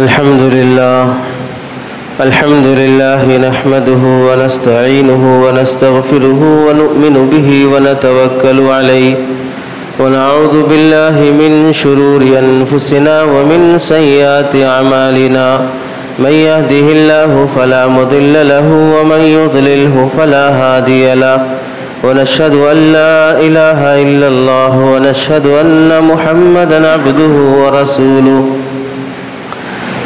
الحمد لله نحمده ونستعينه ونستغفره ونؤمن به ونتوكل عليه ونعوذ بالله من شرور أنفسنا ومن سيئات أعمالنا من يهده الله فلا مضل له ومن يضلله فلا هادي له ونشهد أن لا إله إلا الله ونشهد أن محمدا عبده ورسوله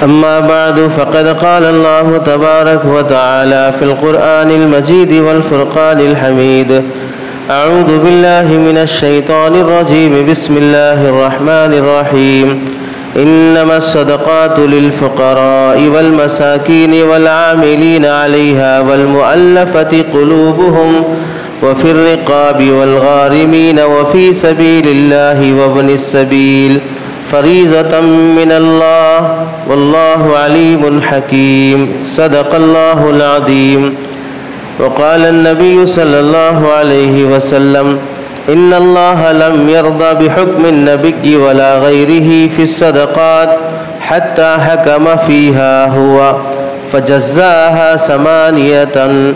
أما بعد فقد قال الله تبارك وتعالى في القرآن المجيد والفرقان الحميد أعوذ بالله من الشيطان الرجيم بسم الله الرحمن الرحيم إنما الصدقات للفقراء والمساكين والعاملين عليها والمؤلفة قلوبهم وفي الرقاب والغارمين وفي سبيل الله وابن السبيل فريضة من الله والله عليم حكيم صدق الله العظيم. وقال النبي صلى الله عليه وسلم إن الله لم يرضى بحكم النبي ولا غيره في الصدقات حتى حكم فيها هو فجزاها 8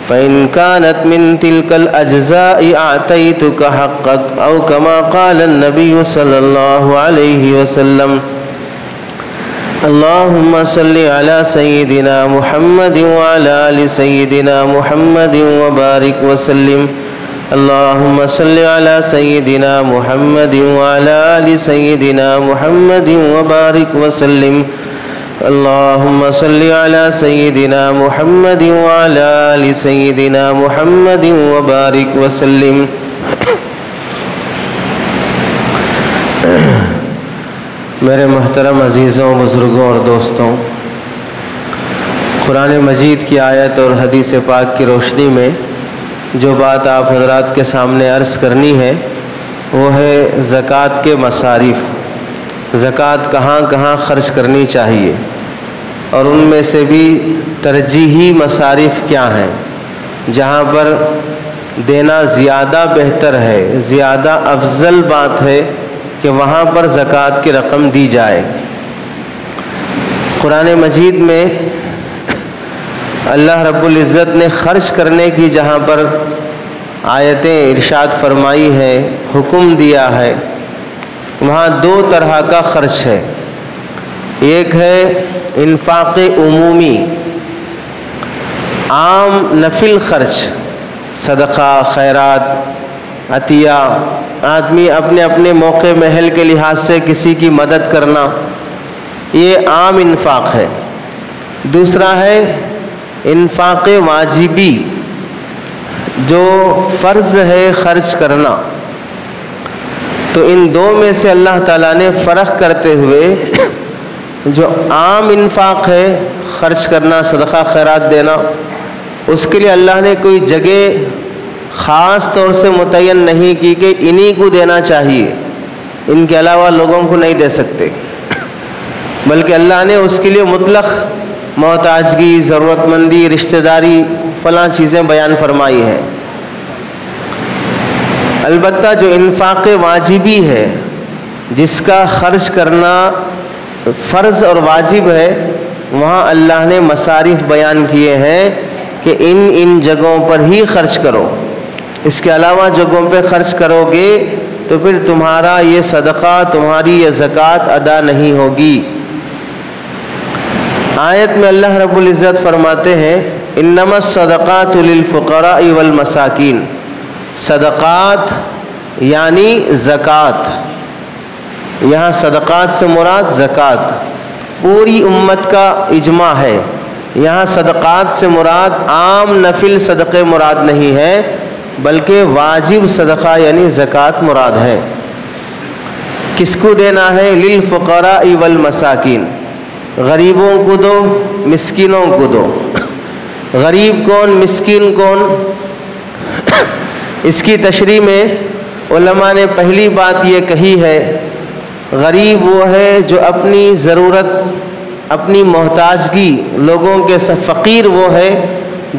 فإن كانت من تلك الأجزاء أعطيتك حقك أو كما قال النبي صلى الله عليه وسلم. اللهم صل على سيدنا محمد وعلى آل سيدنا محمد وبارك وسلم. اللهم صل على سيدنا محمد وعلى آل سيدنا محمد وبارك وسلم. اللهم صل على سيدنا محمد وعلى آل سيدنا محمد وبارك وسلم. میرے محترم عزیزوں، بزرگوں اور دوستوں، قرآن مجید کی آیت اور حدیث پاک کی روشنی میں جو بات آپ حضرات کے سامنے عرض کرنی ہے وہ ہے زکوٰۃ کے مصارف. زکوٰۃ کہاں کہاں خرچ کرنی چاہیے اور ان میں سے بھی ترجیحی مصارف کیا ہیں جہاں پر دینا زیادہ بہتر ہے، زیادہ افضل بات ہے کہ وہاں پر زکوٰۃ کی رقم دی جائے. قرآن مجید میں اللہ رب العزت نے خرچ کرنے کی جہاں پر آیتیں ارشاد فرمائی ہے، حکم دیا ہے، وہاں 2 طرح کا خرچ ہے. ایک ہے انفاق عمومی، عام نفل خرچ، صدقہ، خیرات، عطیہ، آدمی اپنے اپنے موقع محل کے لحاظ سے کسی کی مدد کرنا، یہ عام انفاق ہے. دوسرا ہے انفاق واجبی، جو فرض ہے خرچ کرنا. تو ان 2 میں سے اللہ تعالیٰ نے فرق کرتے ہوئے جو عام انفاق ہے خرچ کرنا، صدقہ خیرات دینا، اس کے لیے اللہ نے کوئی جگہ خاص طور سے متعین نہیں کی کہ انہی کو دینا چاہیے، ان کے علاوہ لوگوں کو نہیں دے سکتے، بلکہ اللہ نے اس کے لیے مطلق محتاجگی، ضرورت مندی، رشتہ داری، فلاں چیزیں بیان فرمائی ہیں. البتہ جو انفاق واجبی ہے، جس کا خرچ کرنا فرض اور واجب ہے، وہاں اللہ نے مصارف بیان کیے ہیں کہ ان جگہوں پر ہی خرچ کرو، اس کے علاوہ جگہوں پہ خرچ کرو گے تو پھر تمہارا یہ صدقہ، تمہاری یہ زکوٰۃ ادا نہیں ہوگی. آیت میں اللہ رب العزت فرماتے ہیں انما الصدقات للفقراء والمساکین. صدقات یعنی زکوٰۃ، یہاں صدقات سے مراد زکوٰۃ، پوری امت کا اجماع ہے. یہاں صدقات سے مراد عام نفل صدقے مراد نہیں ہے، بلکہ واجب صدقہ یعنی زکوٰۃ مراد ہے. کس کو دینا ہے؟ للفقراء والمساکین، غریبوں کو دو، مسکینوں کو دو. غریب کون، مسکین کون؟ اس کی تشریح میں علماء نے پہلی بات یہ کہی ہے، غریب وہ ہے جو اپنی ضرورت، اپنی محتاجگی لوگوں کے فقیر وہ ہے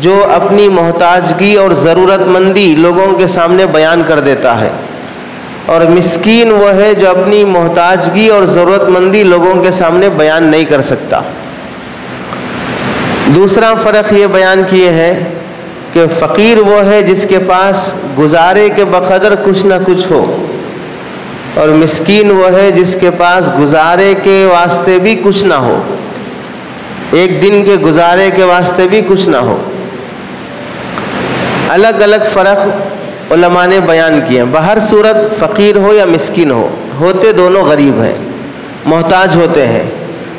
جو اپنی محتاجگی اور ضرورت مندی لوگوں کے سامنے بیان کر دیتا ہے. اور مسکین وہ ہے جو اپنی محتاجگی اور ضرورت مندی لوگوں کے سامنے بیان نہیں کر سکتا۔ دوسرا فرق یہ بیان کیے ہیں کہ فقیر وہ ہے جس کے پاس گزارے کے بقدر کچھ نہ کچھ ہو، اور مسکین وہ ہے جس کے پاس گزارے کے واسطے بھی کچھ نہ ہو، ایک دن کے گزارے کے واسطے بھی کچھ نہ ہو۔ الگ الگ فرق علماء نے بیان کیے۔ بہر صورت فقیر ہو یا مسکین ہو، ہوتے دونوں غریب ہیں، محتاج ہوتے ہیں۔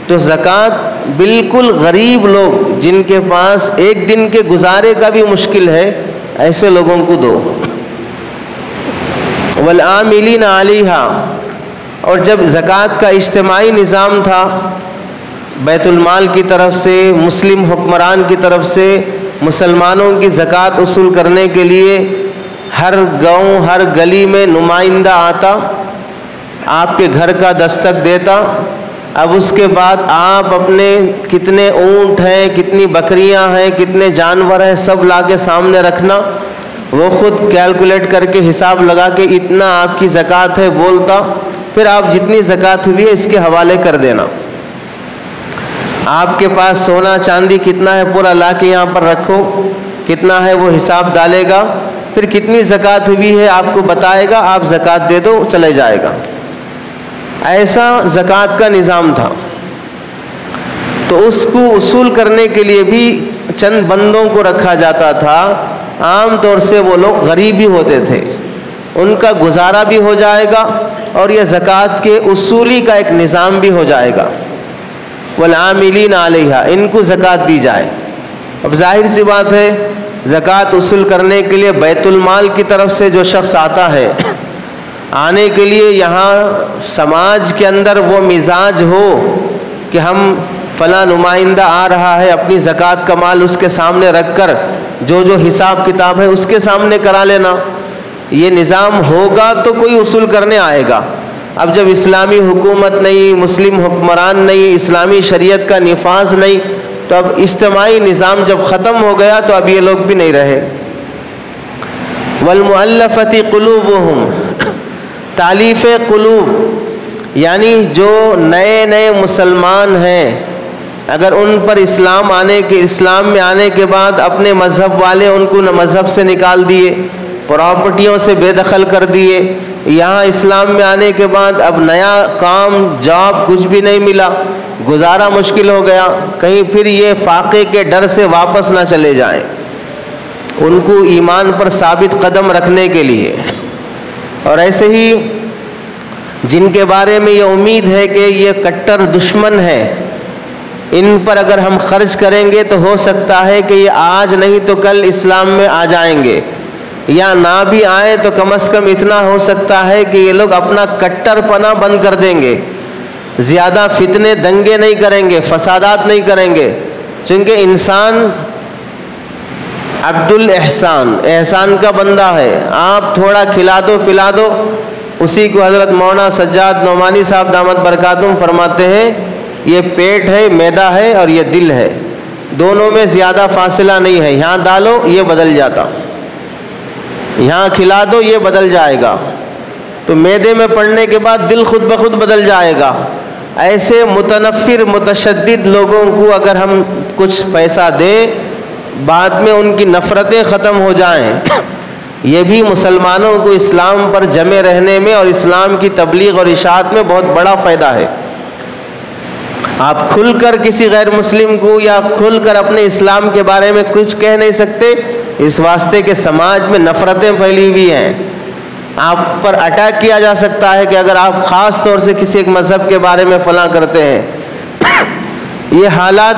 تو زکوٰۃ بالکل غریب لوگ جن کے پاس ایک دن کے گزارے کا بھی مشکل ہے، ایسے لوگوں کو دو۔ والعاملین علیہا، اور جب زکوٰۃ کا اجتماعی نظام تھا، بیت المال کی طرف سے، مسلم حکمران کی طرف سے مسلمانوں کی زکوٰۃ وصول کرنے کے لیے ہر گاؤں ہر گلی میں نمائندہ آتا، آپ کے گھر کا دستک دیتا۔ اب اس کے بعد آپ اپنے کتنے اونٹ ہیں، کتنی بکریاں ہیں، کتنے جانور ہیں، سب لا کے سامنے رکھنا، وہ خود کیلکولیٹ کر کے حساب لگا کے اتنا آپ کی زکوٰۃ ہے بولتا، پھر آپ جتنی زکوٰۃ ہوئی ہے اس کے حوالے کر دینا۔ آپ کے پاس سونا چاندی کتنا ہے پورا لا کے یہاں پر رکھو، کتنا ہے وہ حساب ڈالے گا، پھر کتنی زکوٰۃ ہوئی ہے آپ کو بتائے گا، آپ زکوٰۃ دے دو، چلے جائے گا۔ ایسا زکوٰۃ کا نظام تھا۔ تو اس کو وصول کرنے کے لیے بھی چند بندوں کو رکھا جاتا تھا۔ عام طور سے وہ لوگ غریب ہی ہوتے تھے، ان کا گزارا بھی ہو جائے گا اور یہ زکوٰۃ کے اصولی کا ایک نظام بھی ہو جائے گا۔ والعاملین علیہا، ان کو زکوٰۃ دی جائے۔ اب ظاہر سی بات ہے، زکوٰۃ وصول کرنے کے لیے بیت المال کی طرف سے جو شخص آتا ہے، آنے کے لیے یہاں سماج کے اندر وہ مزاج ہو کہ ہم فلاں نمائندہ آ رہا ہے، اپنی زکوٰۃ کا مال اس کے سامنے رکھ کر جو جو حساب کتاب ہے اس کے سامنے کرا لینا، یہ نظام ہوگا تو کوئی وصول کرنے آئے گا۔ اب جب اسلامی حکومت نہیں، مسلم حکمران نہیں، اسلامی شریعت کا نفاذ نہیں، تو اب اجتماعی نظام جب ختم ہو گیا تو اب یہ لوگ بھی نہیں رہے۔ والمؤلفۃ قلوبہم، تالیف قلوب، یعنی جو نئے نئے مسلمان ہیں، اگر ان پر اسلام میں آنے کے بعد اپنے مذہب والے ان کو مذہب سے نکال دیے، پراپرٹیوں سے بے دخل کر دیے، یہاں اسلام میں آنے کے بعد اب نیا کام جاب کچھ بھی نہیں ملا، گزارا مشکل ہو گیا، کہیں پھر یہ فاقے کے ڈر سے واپس نہ چلے جائیں، ان کو ایمان پر ثابت قدم رکھنے کے لیے۔ اور ایسے ہی جن کے بارے میں یہ امید ہے کہ یہ کٹر دشمن ہے، ان پر اگر ہم خرچ کریں گے تو ہو سکتا ہے کہ یہ آج نہیں تو کل اسلام میں آ جائیں گے، یا نہ بھی آئیں تو کم از کم اتنا ہو سکتا ہے کہ یہ لوگ اپنا کٹر پنا بند کر دیں گے، زیادہ فتنے دنگے نہیں کریں گے، فسادات نہیں کریں گے، چونکہ انسان عبد الاحسان، احسان کا بندہ ہے، آپ تھوڑا کھلا دو پلا دو، اسی کو حضرت مولانا سجاد نعمانی صاحب دامت برکاتہم فرماتے ہیں، یہ پیٹ ہے، معدہ ہے، اور یہ دل ہے، دونوں میں زیادہ فاصلہ نہیں ہے، یہاں ڈالو یہ بدل جاتا، یہاں کھلا دو یہ بدل جائے گا، تو معدے میں پڑنے کے بعد دل خود بخود بدل جائے گا۔ ایسے متنفر متشدد لوگوں کو اگر ہم کچھ پیسہ دیں، بعد میں ان کی نفرتیں ختم ہو جائیں، یہ بھی مسلمانوں کو اسلام پر جمے رہنے میں اور اسلام کی تبلیغ اور اشاعت میں بہت بڑا فائدہ ہے۔ آپ کھل کر کسی غیر مسلم کو یا کھل کر اپنے اسلام کے بارے میں کچھ کہہ نہیں سکتے، اس واسطے کہ سماج میں نفرتیں پھیلی ہوئی ہیں، آپ پر اٹیک کیا جا سکتا ہے کہ اگر آپ خاص طور سے کسی ایک مذہب کے بارے میں فلاں کرتے ہیں۔ یہ حالات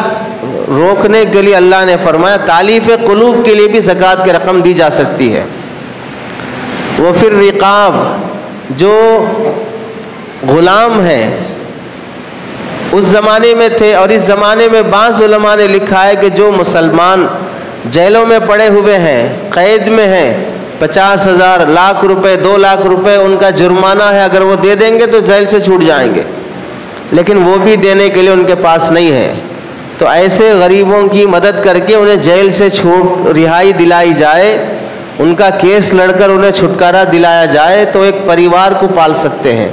روکنے کے لیے اللہ نے فرمایا تالیف قلوب کے لیے بھی زکوٰۃ کی رقم دی جا سکتی ہے۔ وہ پھر رقاب، جو غلام ہیں اس زمانے میں تھے، اور اس زمانے میں بعض علماء نے لکھا ہے کہ جو مسلمان جیلوں میں پڑے ہوئے ہیں، قید میں ہیں، 50,000 لاکھ روپے 2 لاکھ روپے ان کا جرمانہ ہے، اگر وہ دے دیں گے تو جیل سے چھوٹ جائیں گے، لیکن وہ بھی دینے کے لیے ان کے پاس نہیں ہے، تو ایسے غریبوں کی مدد کر کے انہیں جیل سے رہائی دلائی جائے، ان کا کیس لڑ کر انہیں چھٹکارا دلایا جائے تو ایک پریوار کو پال سکتے ہیں،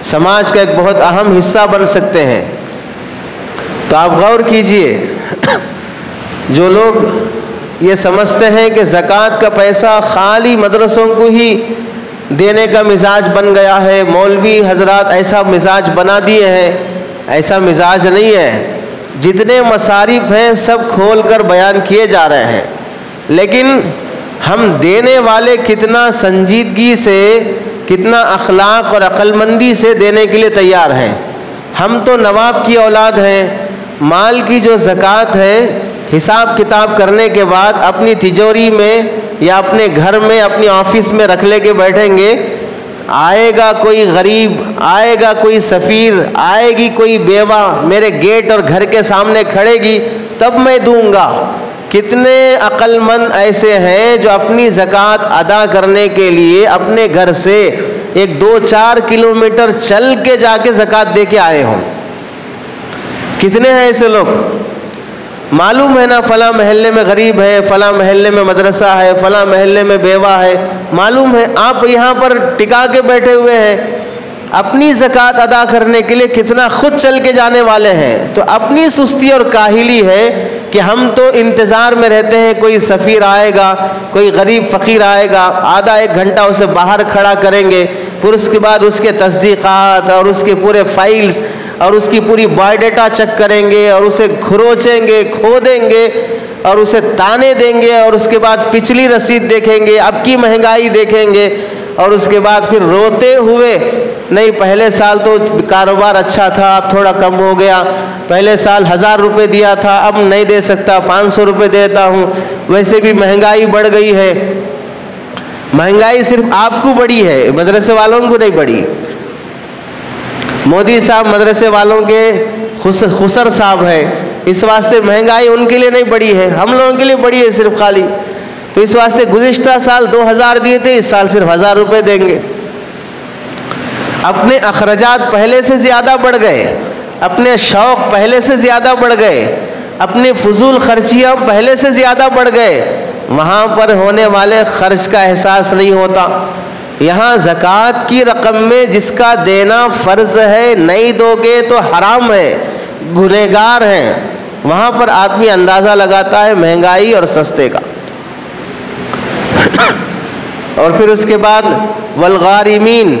سماج کا ایک بہت اہم حصہ بن سکتے ہیں۔ تو آپ غور کیجئے، جو لوگ یہ سمجھتے ہیں کہ زکوٰۃ کا پیسہ خالی مدرسوں کو ہی دینے کا مزاج بن گیا ہے، مولوی حضرات ایسا مزاج بنا دیے ہیں، ایسا مزاج نہیں ہے۔ جتنے مصارف ہیں سب کھول کر بیان کیے جا رہے ہیں، لیکن ہم دینے والے کتنا سنجیدگی سے، کتنا اخلاق اور عقل مندی سے دینے کے لیے تیار ہیں۔ ہم تو نواب کی اولاد ہیں، مال کی جو زکوٰۃ ہے حساب کتاب کرنے کے بعد اپنی تجوری میں یا اپنے گھر میں اپنی آفس میں رکھ لے کے بیٹھیں گے، آئے گا کوئی غریب، آئے گا کوئی سفیر، آئے گی کوئی بیوہ میرے گیٹ اور گھر کے سامنے کھڑے گی تب میں دوں گا۔ کتنے عقل مند ایسے ہیں جو اپنی زکوٰۃ ادا کرنے کے لیے اپنے گھر سے 1-2-4 کلومیٹر چل کے جا کے زکوٰۃ دے کے آئے ہوں؟ کتنے ہیں ایسے لوگ؟ معلوم ہے نا فلاں محلے میں غریب ہے، فلاں محلے میں مدرسہ ہے، فلاں محلے میں بیوہ ہے، معلوم ہے، آپ یہاں پر ٹکا کے بیٹھے ہوئے ہیں، اپنی زکوٰۃ ادا کرنے کے لیے کتنا خود چل کے جانے والے ہیں۔ تو اپنی سستی اور کاہلی ہے کہ ہم تو انتظار میں رہتے ہیں کوئی سفیر آئے گا، کوئی غریب فقیر آئے گا، آدھا 1 گھنٹہ اسے باہر کھڑا کریں گے، پھر اس کے بعد اس کے تصدیقات اور اس کے پورے فائلز اور اس کی پوری بایو ڈیٹا چیک کریں گے اور اسے کھروچیں گے، کھودیں گے اور اسے تانے دیں گے، اور اس کے بعد پچھلی رسید دیکھیں گے، اب کی مہنگائی دیکھیں گے، اور اس کے بعد پھر روتے ہوئے، نہیں پہلے سال تو کاروبار اچھا تھا اب تھوڑا کم ہو گیا، پہلے سال 1000 روپے دیا تھا اب نہیں دے سکتا، 500 روپے دیتا ہوں، ویسے بھی مہنگائی بڑھ گئی ہے۔ مہنگائی صرف آپ کو بڑھی ہے، مدرسے والوں کو نہیں بڑھی۔ مودی صاحب مدرسے والوں کے خسر صاحب ہے، اس واسطے مہنگائی ان کے لیے نہیں بڑھی ہے، ہم لوگوں کے لیے بڑھی ہے صرف خالی۔ تو اس واسطے گزشتہ سال 2000 دیے تھے، اس سال صرف 1000 روپے دیں گے۔ اپنے اخراجات پہلے سے زیادہ بڑھ گئے، اپنے شوق پہلے سے زیادہ بڑھ گئے، اپنے فضول خرچیاں پہلے سے زیادہ بڑھ گئے، وہاں پر ہونے والے خرچ کا احساس نہیں ہوتا۔ یہاں زکوٰۃ کی رقم میں جس کا دینا فرض ہے نہیں دو گے تو حرام ہے، گنہگار ہیں، وہاں پر آدمی اندازہ لگاتا ہے مہنگائی اور سستے کا۔ اور پھر اس کے بعد والغارمین،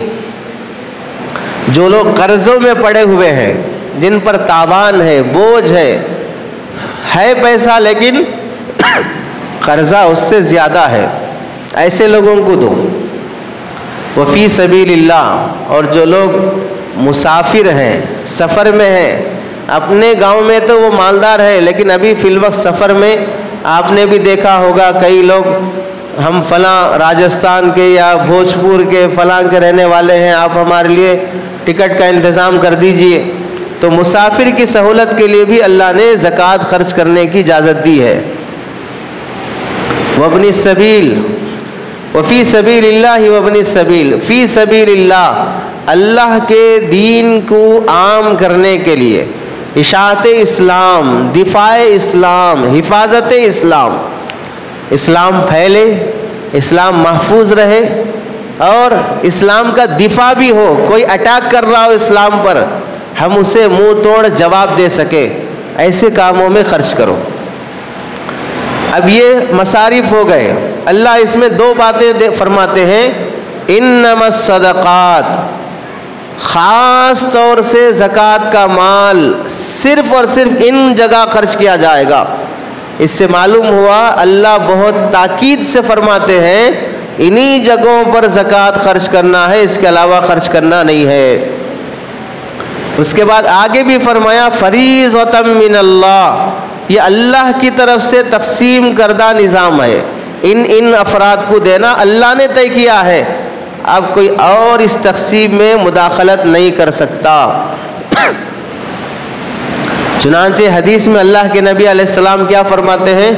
جو لوگ قرضوں میں پڑے ہوئے ہیں، جن پر تاوان ہے، بوجھ ہے پیسہ لیکن قرضہ اس سے زیادہ ہے، ایسے لوگوں کو دو۔ وفی سبیل اللہ، اور جو لوگ مسافر ہیں، سفر میں ہیں، اپنے گاؤں میں تو وہ مالدار ہے لیکن ابھی فی الوقت سفر میں، آپ نے بھی دیکھا ہوگا کئی لوگ ہم فلاں راجستھان کے یا بھوجپور کے فلاں کے رہنے والے ہیں، آپ ہمارے لیے ٹکٹ کا انتظام کر دیجئے۔ تو مسافر کی سہولت کے لیے بھی اللہ نے زکوٰۃ خرچ کرنے کی اجازت دی ہے۔ وابن السبیل، وفی سبیل اللہ وابن السبیل، فی سبیل اللہ، اللہ کے دین کو عام کرنے کے لیے، اشاعت اسلام، دفاع اسلام، حفاظت اسلام، اسلام پھیلے، اسلام محفوظ رہے اور اسلام کا دفاع بھی ہو، کوئی اٹیک کر رہا ہو اسلام پر، ہم اسے منہ توڑ جواب دے سکے، ایسے کاموں میں خرچ کرو۔ اب یہ مصارف ہو گئے، اللہ اس میں 2 باتیں فرماتے ہیں، انما الصدقات، خاص طور سے زکوٰۃ کا مال صرف اور صرف ان جگہ خرچ کیا جائے گا۔ اس سے معلوم ہوا اللہ بہت تاکید سے فرماتے ہیں انہی جگہوں پر زکوٰۃ خرچ کرنا ہے، اس کے علاوہ خرچ کرنا نہیں ہے۔ اس کے بعد آگے بھی فرمایا فریضۃ من اللہ، یہ اللہ کی طرف سے تقسیم کردہ نظام ہے، ان افراد کو دینا اللہ نے طے کیا ہے، اب کوئی اور اس تقسیم میں مداخلت نہیں کر سکتا۔ چنانچہ حدیث میں اللہ کے نبی علیہ السلام کیا فرماتے ہیں،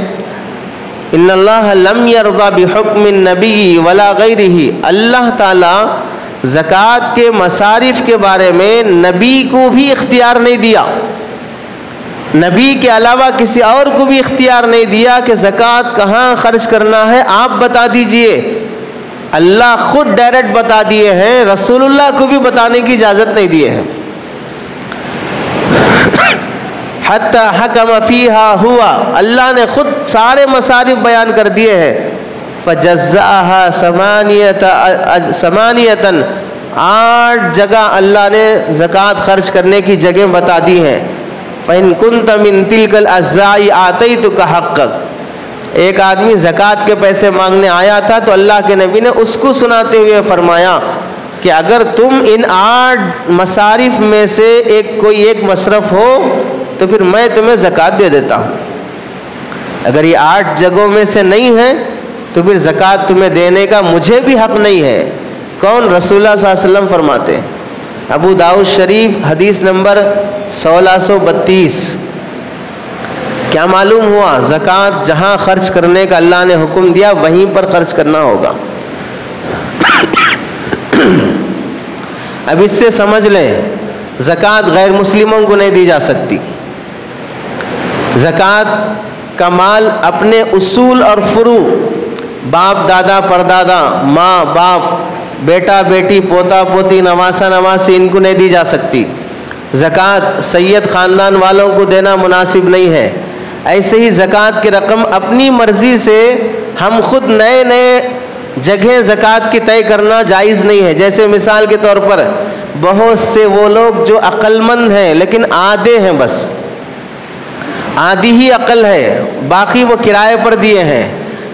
ان اللہ لم یرضى بحکم النبی ولا غیرہ، اللہ تعالیٰ زکوٰۃ کے مصارف کے بارے میں نبی کو بھی اختیار نہیں دیا، نبی کے علاوہ کسی اور کو بھی اختیار نہیں دیا کہ زکوٰۃ کہاں خرچ کرنا ہے، آپ بتا دیجئے۔ اللہ خود ڈائریکٹ بتا دیے ہیں، رسول اللہ کو بھی بتانے کی اجازت نہیں دیے ہیں۔ حتی حکم فیہا ہوا، اللہ نے خود سارے مصارف بیان کر دیے ہیں۔ فجزأہا ثمانیۃ، 8 جگہ اللہ نے زکوٰۃ خرچ کرنے کی جگہ بتا دی ہیں۔ فَإِن كُنْتَ مِن تِلْكَ الْأَجْزَاءِ آتَيْتُكَ حَقَّكَ، ایک آدمی زکوٰۃ کے پیسے مانگنے آیا تھا تو اللہ کے نبی نے اس کو سناتے ہوئے فرمایا کہ اگر تم ان 8 مصارف میں سے کوئی ایک مصرف ہو تو پھر میں تمہیں زکوٰۃ دے دیتا ہوں۔ اگر یہ 8 جگہوں میں سے نہیں ہے تو پھر زکوٰۃ تمہیں دینے کا مجھے بھی حق نہیں ہے۔ کون؟ رسول اللہ صلی اللہ علیہ وسلم فرماتے ہیں۔ ابو داؤد شریف حدیث نمبر 1632۔ کیا معلوم ہوا؟ زکوٰۃ جہاں خرچ کرنے کا اللہ نے حکم دیا وہیں پر خرچ کرنا ہوگا۔ اب اس سے سمجھ لیں زکوٰۃ غیر مسلموں کو نہیں دی جا سکتی۔ زکوٰۃ کا مال اپنے اصول اور فروع، باپ دادا پردادا، ماں باپ، بیٹا بیٹی، پوتا پوتی، نواسا نواسی، ان کو نہیں دی جا سکتی۔ زکوٰۃ سید خاندان والوں کو دینا مناسب نہیں ہے۔ ایسے ہی زکوٰۃ کی رقم اپنی مرضی سے ہم خود نئے نئے جگہیں زکوٰۃ کی طے کرنا جائز نہیں ہے۔ جیسے مثال کے طور پر بہت سے وہ لوگ جو عقل مند ہیں لیکن آدھے ہیں، بس آدھی ہی عقل ہے، باقی وہ کرائے پر دیے ہیں،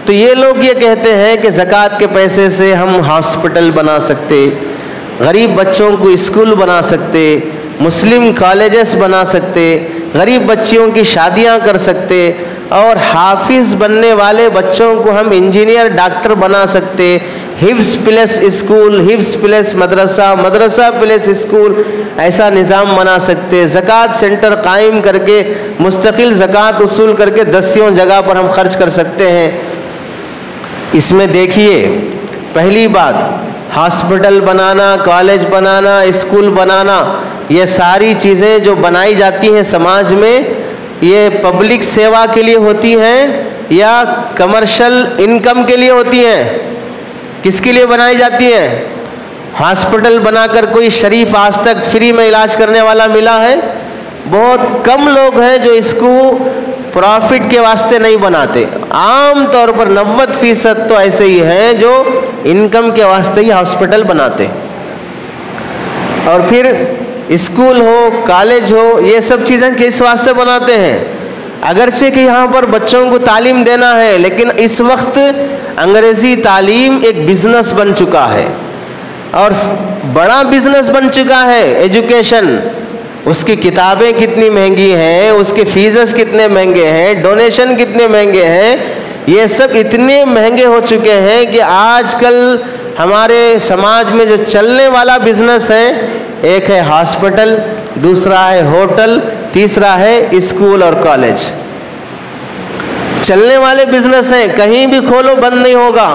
تو یہ لوگ یہ کہتے ہیں کہ زکوٰۃ کے پیسے سے ہم ہاسپٹل بنا سکتے، غریب بچوں کو اسکول بنا سکتے، مسلم کالجز بنا سکتے، غریب بچیوں کی شادیاں کر سکتے، اور حافظ بننے والے بچوں کو ہم انجینئر ڈاکٹر بنا سکتے، حفظ پلس اسکول، حفظ پلس مدرسہ، مدرسہ پلس اسکول، ایسا نظام بنا سکتے، زکوٰۃ سینٹر قائم کر کے مستقل زکوٰۃ وصول کر کے 10 جگہ پر ہم خرچ کر سکتے ہیں۔ اس میں دیکھیے، پہلی بات ہاسپٹل بنانا، کالج بنانا، اسکول بنانا، یہ ساری چیزیں جو بنائی جاتی ہیں سماج میں، یہ پبلک سیوا کے لیے ہوتی ہیں یا کمرشل انکم کے لیے ہوتی ہیں؟ کس کے لیے بنائی جاتی ہیں؟ ہاسپٹل بنا کر کوئی شریف آج تک فری میں علاج کرنے والا ملا ہے؟ بہت کم لوگ ہیں جو اس کو پروفٹ کے واسطے نہیں بناتے۔ عام طور پر 90% تو ایسے ہی ہیں جو انکم کے واسطے ہی ہاسپٹل بناتے۔ اور پھر اسکول ہو، کالج ہو، یہ سب چیزیں کس واسطے بناتے ہیں؟ اگرچہ کہ یہاں پر بچوں کو تعلیم دینا ہے، لیکن اس وقت انگریزی تعلیم ایک بزنس بن چکا ہے، اور بڑا بزنس بن چکا ہے ایجوکیشن۔ اس کی کتابیں کتنی مہنگی ہیں، اس کے فیسز کتنے مہنگے ہیں، ڈونیشن کتنے مہنگے ہیں، یہ سب اتنے مہنگے ہو چکے ہیں کہ آج کل ہمارے سماج میں جو چلنے والا بزنس ہے، ایک ہے ہاسپٹل، دوسرا ہے ہوٹل، تیسرا ہے اسکول اور کالج۔ چلنے والے بزنس ہیں، کہیں بھی کھولو بند نہیں ہوگا۔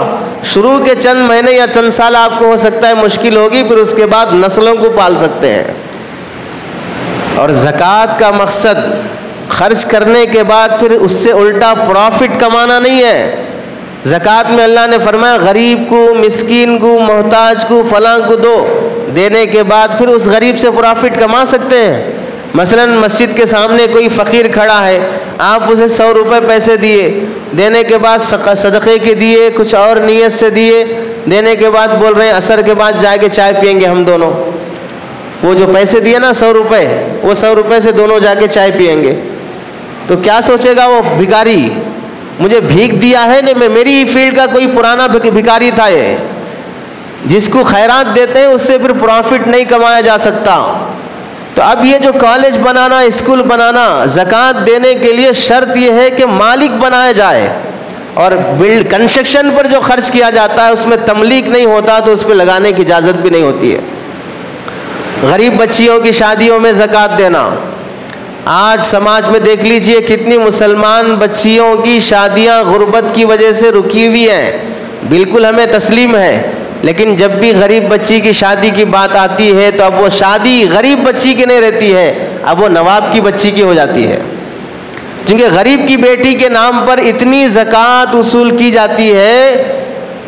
شروع کے چند مہینے یا چند سال آپ کو ہو سکتا ہے مشکل ہوگی، پھر اس کے بعد نسلوں کو پال سکتے ہیں۔ اور زکوٰۃ کا مقصد خرچ کرنے کے بعد پھر اس سے الٹا پروفٹ کمانا نہیں ہے۔ زکوٰۃ میں اللہ نے فرمایا غریب کو، مسکین کو، محتاج کو، فلاں کو دو، دینے کے بعد پھر اس غریب سے پروفٹ کما سکتے ہیں۔ مثلا مسجد کے سامنے کوئی فقیر کھڑا ہے، آپ اسے 100 روپے پیسے دیے، دینے کے بعد صدقے کے دیے، کچھ اور نیت سے دیے، دینے کے بعد بول رہے ہیں عصر کے بعد جا کے چائے پئیں گے ہم دونوں۔ وہ جو پیسے دیے نا 100 روپے، وہ 100 روپے سے دونوں جا کے چائے پئیں گے، تو کیا سوچے گا وہ بھکاری؟ مجھے بھیک دیا ہے نا، میں میری فیلڈ کا کوئی پرانا بھکاری تھا یہ۔ جس کو خیرات دیتے ہیں اس سے پھر پروفٹ نہیں کمایا جا سکتا۔ تو اب یہ جو کالج بنانا، اسکول بنانا، زکوٰۃ دینے کے لیے شرط یہ ہے کہ مالک بنایا جائے، اور کنسٹرکشن پر جو خرچ کیا جاتا ہے اس میں تملیک نہیں ہوتا تو اس پہ لگانے کی اجازت بھی نہیں ہوتی ہے۔ غریب بچیوں کی شادیوں میں زکوٰۃ دینا، آج سماج میں دیکھ لیجئے کتنی مسلمان بچیوں کی شادیاں غربت کی وجہ سے رکی ہوئی ہیں، بالکل ہمیں تسلیم ہے، لیکن جب بھی غریب بچی کی شادی کی بات آتی ہے تو اب وہ شادی غریب بچی کی نہیں رہتی ہے، اب وہ نواب کی بچی کی ہو جاتی ہے۔ چونکہ غریب کی بیٹی کے نام پر اتنی زکوٰۃ وصول کی جاتی ہے،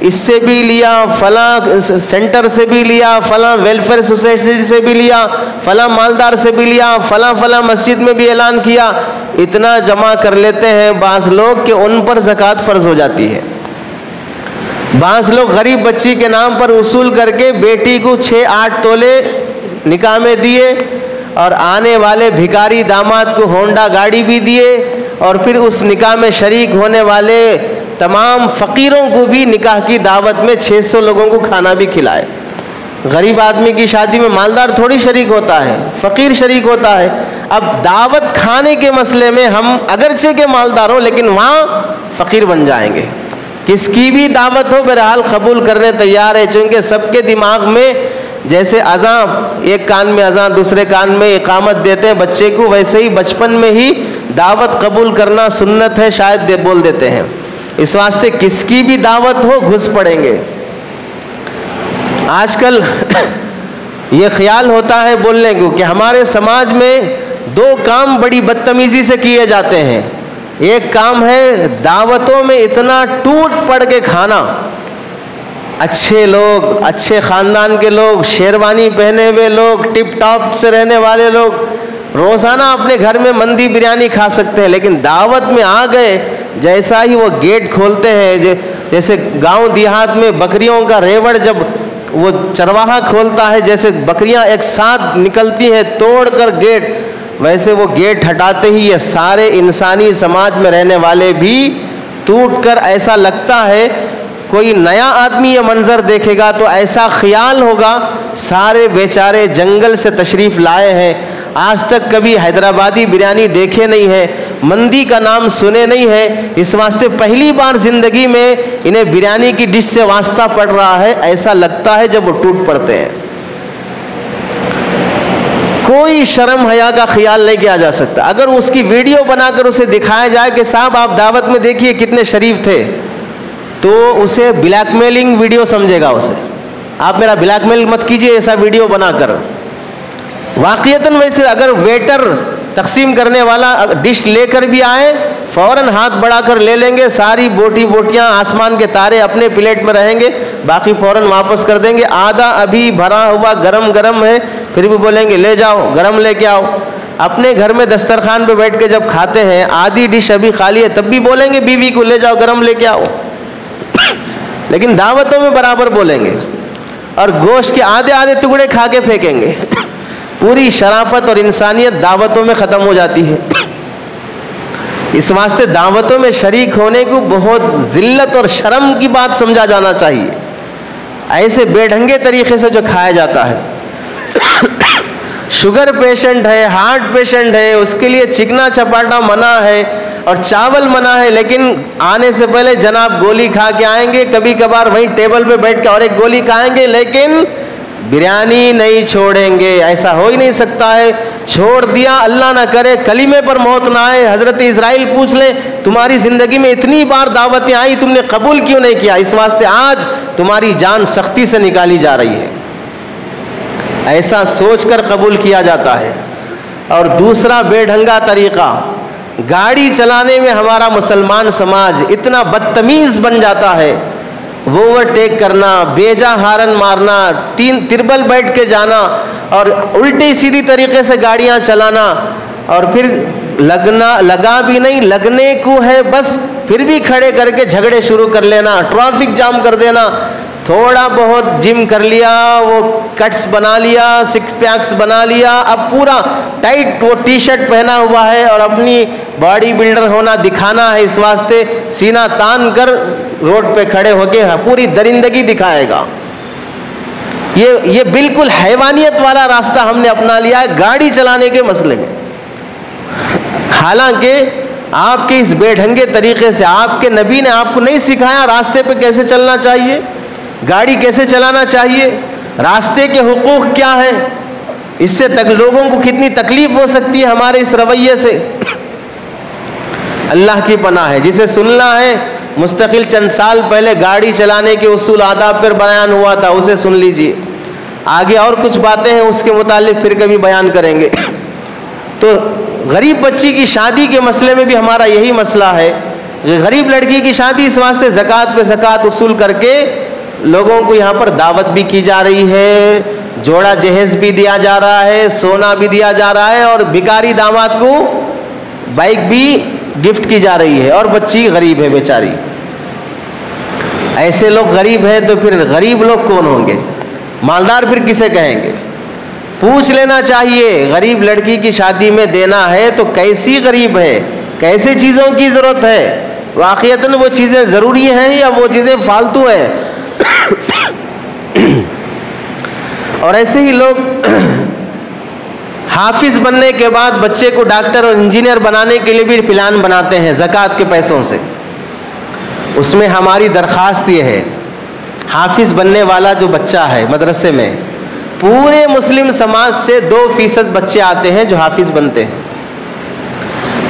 اس سے بھی لیا، فلاں سینٹر سے بھی لیا، فلاں ویلفیئر سوسائٹی سے بھی لیا، فلاں مالدار سے بھی لیا، فلاں مسجد میں بھی اعلان کیا، اتنا جمع کر لیتے ہیں بعض لوگ کہ ان پر زکوٰۃ فرض ہو جاتی ہے۔ بعض لوگ غریب بچی کے نام پر وصول کر کے بیٹی کو 6-8 تولے نکاح میں دیے، اور آنے والے بھکاری داماد کو ہونڈا گاڑی بھی دیے، اور پھر اس نکاح میں شریک ہونے والے تمام فقیروں کو بھی نکاح کی دعوت میں 600 لوگوں کو کھانا بھی کھلائے۔ غریب آدمی کی شادی میں مالدار تھوڑی شریک ہوتا ہے، فقیر شریک ہوتا ہے۔ اب دعوت کھانے کے مسئلے میں ہم اگرچہ کے مالدار ہوں لیکن وہاں فقیر بن جائیں گے۔ کس کی بھی دعوت ہو بہرحال قبول کرنے تیار ہے، چونکہ سب کے دماغ میں جیسے اذان، ایک کان میں اذان دوسرے کان میں اقامت دیتے ہیں بچے کو، ویسے ہی بچپن میں ہی دعوت قبول کرنا سنت ہے، شاید بول دیتے ہیں۔ اس واسطے کس کی بھی دعوت ہو گھس پڑیں گے۔ آج کل یہ خیال ہوتا ہے بولنے کو کہ ہمارے سماج میں 2 کام بڑی بدتمیزی سے کیے جاتے ہیں۔ ایک کام ہے دعوتوں میں اتنا ٹوٹ پڑ کے کھانا، اچھے لوگ، اچھے خاندان کے لوگ، شیروانی پہنے ہوئے لوگ، ٹپ ٹاپ سے رہنے والے لوگ روزانہ اپنے گھر میں مندی بریانی کھا سکتے ہیں، لیکن دعوت میں آ گئے جیسا ہی وہ گیٹ کھولتے ہیں، جیسے گاؤں دیہات میں بکریوں کا ریوڑ جب وہ چرواہا کھولتا ہے، جیسے بکریاں ایک ساتھ نکلتی ہیں توڑ کر گیٹ، ویسے وہ گیٹ ہٹاتے ہی یہ سارے انسانی سماج میں رہنے والے بھی ٹوٹ کر، ایسا لگتا ہے کوئی نیا آدمی یہ منظر دیکھے گا تو ایسا خیال ہوگا سارے بیچارے جنگل سے تشریف لائے ہیں، آج تک کبھی حیدرآبادی بریانی دیکھے نہیں ہے، مندی کا نام سنے نہیں ہے، اس واسطے پہلی بار زندگی میں انہیں بریانی کی ڈش سے واسطہ پڑ رہا ہے، ایسا لگتا ہے جب وہ ٹوٹ پڑتے ہیں۔ کوئی شرم حیا کا خیال نہیں کیا جا سکتا۔ اگر اس کی ویڈیو بنا کر اسے دکھایا جائے کہ صاحب آپ دعوت میں دیکھیے کتنے شریف تھے، تو اسے بلیک میلنگ ویڈیو سمجھے گا، اسے آپ میرا بلیک میل مت کیجئے ایسا ویڈیو بنا کر۔ واقعتاً ویسے اگر ویٹر تقسیم کرنے والا ڈش لے کر بھی آئے فوراً ہاتھ بڑھا کر لے لیں گے، ساری بوٹیاں آسمان کے تارے اپنے پلیٹ میں رہیں گے، باقی فوراً واپس کر دیں گے۔ آدھا ابھی بھرا ہوا گرم ہے، پھر بھی بولیں گے لے جاؤ گرم لے کے آؤ۔ اپنے گھر میں دسترخوان پہ بیٹھ کے جب کھاتے ہیں آدھی ڈش ابھی خالی ہے تب بھی بولیں گے بیوی کو لے جاؤ گرم لے کے آؤ، لیکن دعوتوں میں برابر بولیں گے اور گوشت کے آدھے ٹکڑے کھا کے پھینکیں گے۔ پوری شرافت اور انسانیت دعوتوں میں ختم ہو جاتی ہے۔ اس واسطے دعوتوں میں شریک ہونے کو بہت ذلت اور شرم کی بات سمجھا جانا چاہیے، ایسے بے ڈھنگے طریقے سے جو کھایا جاتا ہے۔ شوگر پیشنٹ ہے، ہارٹ پیشنٹ ہے، اس کے لیے چکنا چپاٹا منع ہے اور چاول منع ہے، لیکن آنے سے پہلے جناب گولی کھا کے آئیں گے، کبھی کبھار وہیں ٹیبل پہ بیٹھ کے اور ایک گولی کھائیں گے، لیکن بریانی نہیں چھوڑیں گے۔ ایسا ہو ہی نہیں سکتا ہے، چھوڑ دیا اللہ نہ کرے کلمے پر موت نہ آئے۔ حضرت اسرائیل پوچھ لیں تمہاری زندگی میں اتنی بار دعوتیں آئی تم نے قبول کیوں نہیں کیا؟ اس واسطے آج تمہاری جان سختی سے نکالی جا رہی ہے، ایسا سوچ کر قبول کیا جاتا ہے۔ اور دوسرا بے ڈھنگا طریقہ، گاڑی چلانے میں ہمارا مسلمان سماج اتنا بدتمیز بن جاتا ہے، وہ اوورٹیک کرنا، بیجا ہارن مارنا، تربل بیٹھ کے جانا اور الٹی سیدھی طریقے سے گاڑیاں چلانا، اور پھر لگا بھی نہیں، لگنے کو ہے بس پھر بھی کھڑے کر کے جھگڑے شروع کر لینا، ٹریفک جام کر دینا۔ تھوڑا بہت جم کر لیا، وہ کٹس بنا لیا، سکس پیکس بنا لیا، اب پورا ٹائٹ وہ ٹی شرٹ پہنا ہوا ہے اور اپنی باڈی بلڈر ہونا دکھانا ہے، اس واسطے سینہ تان کر روڈ پہ کھڑے ہو کے پوری درندگی دکھائے گا۔ یہ بالکل حیوانیت والا راستہ ہم نے اپنا لیا ہے گاڑی چلانے کے مسئلے میں۔ حالانکہ آپ کے اس بے ڈھنگے طریقے سے آپ کے نبی نے آپ کو نہیں سکھایا راستے پہ کیسے چلنا چاہیے، گاڑی کیسے چلانا چاہیے، راستے کے حقوق کیا ہیں، اس سے لوگوں کو کتنی تکلیف ہو سکتی ہے ہمارے اس رویے سے۔ اللہ کی پناہ ہے، جسے سننا ہے مستقل چند سال پہلے گاڑی چلانے کے اصول آداب پر بیان ہوا تھا، اسے سن لیجئے۔ آگے اور کچھ باتیں ہیں اس کے متعلق پھر کبھی بیان کریں گے۔ تو غریب بچی کی شادی کے مسئلے میں بھی ہمارا یہی مسئلہ ہے کہ غریب لڑکی کی شادی اس واسطے زکوٰۃ پہ زکوٰۃ وصول کر کے لوگوں کو یہاں پر دعوت بھی کی جا رہی ہے، جوڑا جہیز بھی دیا جا رہا ہے، سونا بھی دیا جا رہا ہے، اور بھکاری داماد کو بائک بھی گفٹ کی جا رہی ہے، اور بچی غریب ہے بیچاری۔ ایسے لوگ غریب ہیں تو پھر غریب لوگ کون ہوں گے؟ مالدار پھر کسے کہیں گے؟ پوچھ لینا چاہیے، غریب لڑکی کی شادی میں دینا ہے تو کیسی غریب ہے، کیسے چیزوں کی ضرورت ہے، واقعتاً وہ چیزیں ضروری ہیں یا وہ چیزیں فالتو ہیں۔ اور ایسے ہی لوگ حافظ بننے کے بعد بچے کو ڈاکٹر اور انجینئر بنانے کے لیے بھی پلان بناتے ہیں زکوٰۃ کے پیسوں سے۔ اس میں ہماری درخواست یہ ہے، حافظ بننے والا جو بچہ ہے مدرسے میں، پورے مسلم سماج سے 2% بچے آتے ہیں جو حافظ بنتے ہیں۔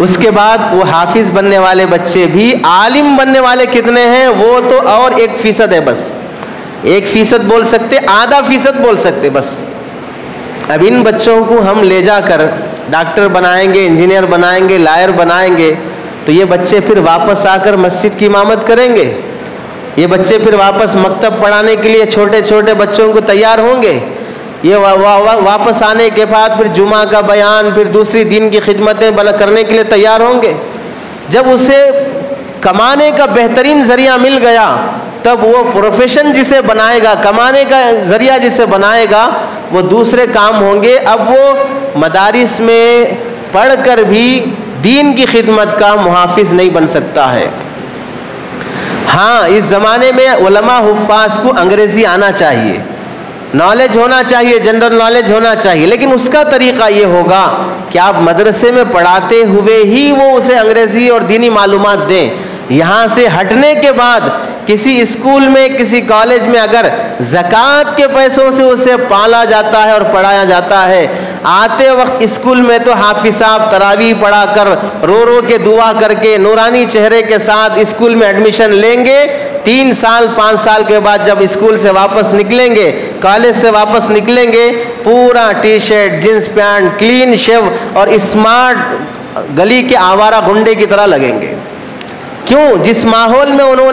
اس کے بعد وہ حافظ بننے والے بچے بھی عالم بننے والے کتنے ہیں؟ وہ تو اور 1% ہے، بس 1% بول سکتے، آدھا فیصد بول سکتے بس۔ اب ان بچوں کو ہم لے جا کر ڈاکٹر بنائیں گے، انجینئر بنائیں گے، لائر بنائیں گے، تو یہ بچے پھر واپس آ کر مسجد کی امامت کریں گے؟ یہ بچے پھر واپس مکتب پڑھانے کے لیے چھوٹے چھوٹے بچوں کو تیار ہوں گے؟ یہ واپس آنے کے بعد پھر جمعہ کا بیان، پھر دوسری دین کی خدمتیں کرنے کے لیے تیار ہوں گے؟ جب اسے کمانے کا بہترین ذریعہ مل گیا تب وہ پروفیشن جسے بنائے گا، کمانے کا ذریعہ جسے بنائے گا، وہ دوسرے کام ہوں گے۔ اب وہ مدارس میں پڑھ کر بھی دین کی خدمت کا محافظ نہیں بن سکتا ہے۔ ہاں، اس زمانے میں علماء حفاظ کو انگریزی آنا چاہیے، نالج ہونا چاہیے، جنرل نالج ہونا چاہیے، لیکن اس کا طریقہ یہ ہوگا کہ آپ مدرسے میں پڑھاتے ہوئے ہی وہ اسے انگریزی اور دینی معلومات دیں۔ یہاں سے ہٹنے کے بعد کسی اسکول میں، کسی کالج میں اگر زکوٰۃ کے پیسوں سے اسے پالا جاتا ہے اور پڑھایا جاتا ہے، آتے وقت اسکول میں تو حافظ صاحب تراویح پڑھا کر رو رو کے دعا کر کے نورانی چہرے کے ساتھ اسکول میں ایڈمیشن لیں گے۔ 3 سال 5 سال کے بعد جب اسکول سے واپس نکلیں گے، کالج سے واپس نکلیں گے، پورا T shirt, jeans pant, clean shave اور اسمارٹ گلی کے آوارہ گنڈے کی طرح لگیں گے۔ کیوں؟ جس ماحول میں انہوں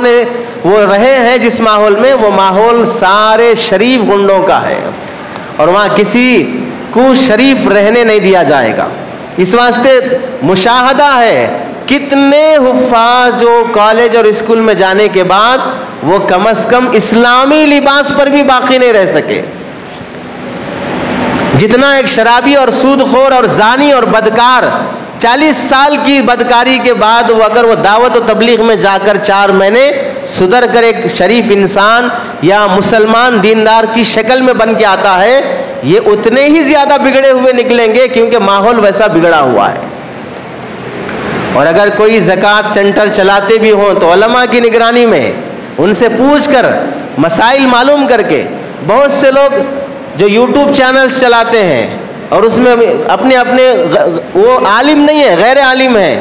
نے وہ رہے ہیں، جس ماحول میں، وہ ماحول سارے شریف گنڈوں کا ہے، اور وہاں کسی کو شریف رہنے نہیں دیا جائے گا۔ اس واسطے مشاہدہ ہے کتنے حفاظ جو کالج اور اسکول میں جانے کے بعد وہ کم از کم اسلامی لباس پر بھی باقی نہیں رہ سکے۔ جتنا ایک شرابی اور سود خور اور زانی اور بدکار 40 سال کی بدکاری کے بعد وہ اگر وہ دعوت و تبلیغ میں جا کر 4 مہینے سدھر کر ایک شریف انسان یا مسلمان دیندار کی شکل میں بن کے آتا ہے، یہ اتنے ہی زیادہ بگڑے ہوئے نکلیں گے کیونکہ ماحول ویسا بگڑا ہوا ہے۔ اور اگر کوئی زکوٰۃ سینٹر چلاتے بھی ہوں تو علماء کی نگرانی میں ان سے پوچھ کر مسائل معلوم کر کے، بہت سے لوگ جو یوٹیوب چینلز چلاتے ہیں اور اس میں اپنے وہ عالم نہیں ہے، غیر عالم ہے،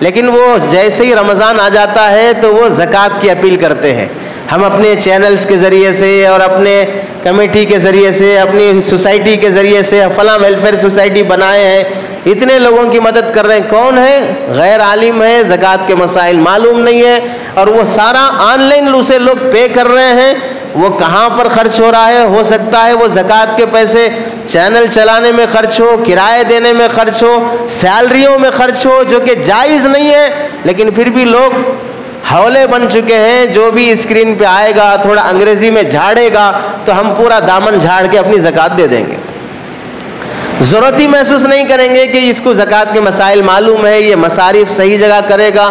لیکن وہ جیسے ہی رمضان آ جاتا ہے تو وہ زکوٰۃ کی اپیل کرتے ہیں۔ ہم اپنے چینلز کے ذریعے سے اور اپنے کمیٹی کے ذریعے سے، اپنی سوسائٹی کے ذریعے سے فلاں ویلفیئر سوسائٹی بنائے ہیں، اتنے لوگوں کی مدد کر رہے ہیں۔ کون ہے؟ غیر عالم ہے، زکوٰۃ کے مسائل معلوم نہیں ہے، اور وہ سارا آن لائن اسے لوگ پے کر رہے ہیں۔ وہ کہاں پر خرچ ہو رہا ہے؟ ہو سکتا ہے وہ زکوٰۃ کے پیسے چینل چلانے میں خرچ ہو، کرائے دینے میں خرچ ہو، سیلریوں میں خرچ ہو، جو کہ جائز نہیں ہے، لیکن پھر بھی لوگ حولے بن چکے ہیں۔ جو بھی اسکرین پہ آئے گا تھوڑا انگریزی میں جھاڑے گا تو ہم پورا دامن جھاڑ کے اپنی زکوٰۃ دے دیں گے۔ ضرورت ہی محسوس نہیں کریں گے کہ اس کو زکوٰۃ کے مسائل معلوم ہے، یہ مصارف صحیح جگہ کرے گا۔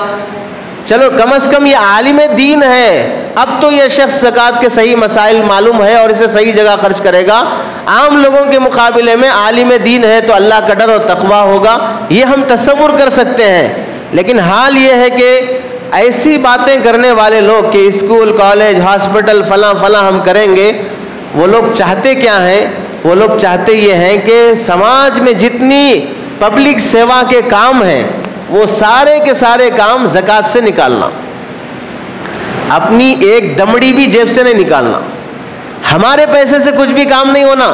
چلو کم از کم یہ عالم دین ہے، اب تو یہ شخص زکوٰۃ کے صحیح مسائل معلوم ہے اور اسے صحیح جگہ خرچ کرے گا۔ عام لوگوں کے مقابلے میں عالم دین ہے تو اللہ کا ڈر اور تقویٰ ہوگا، یہ ہم تصور کر سکتے ہیں۔ لیکن حال یہ ہے کہ ایسی باتیں کرنے والے لوگ کہ اسکول، کالج، ہاسپٹل فلاں فلاں ہم کریں گے، وہ لوگ چاہتے کیا ہیں؟ وہ لوگ چاہتے یہ ہیں کہ سماج میں جتنی پبلک سیوا کے کام ہیں وہ سارے کے سارے کام زکوٰۃ سے نکالنا، اپنی ایک دمڑی بھی جیب سے نہیں نکالنا۔ ہمارے پیسے سے کچھ بھی کام نہیں ہونا،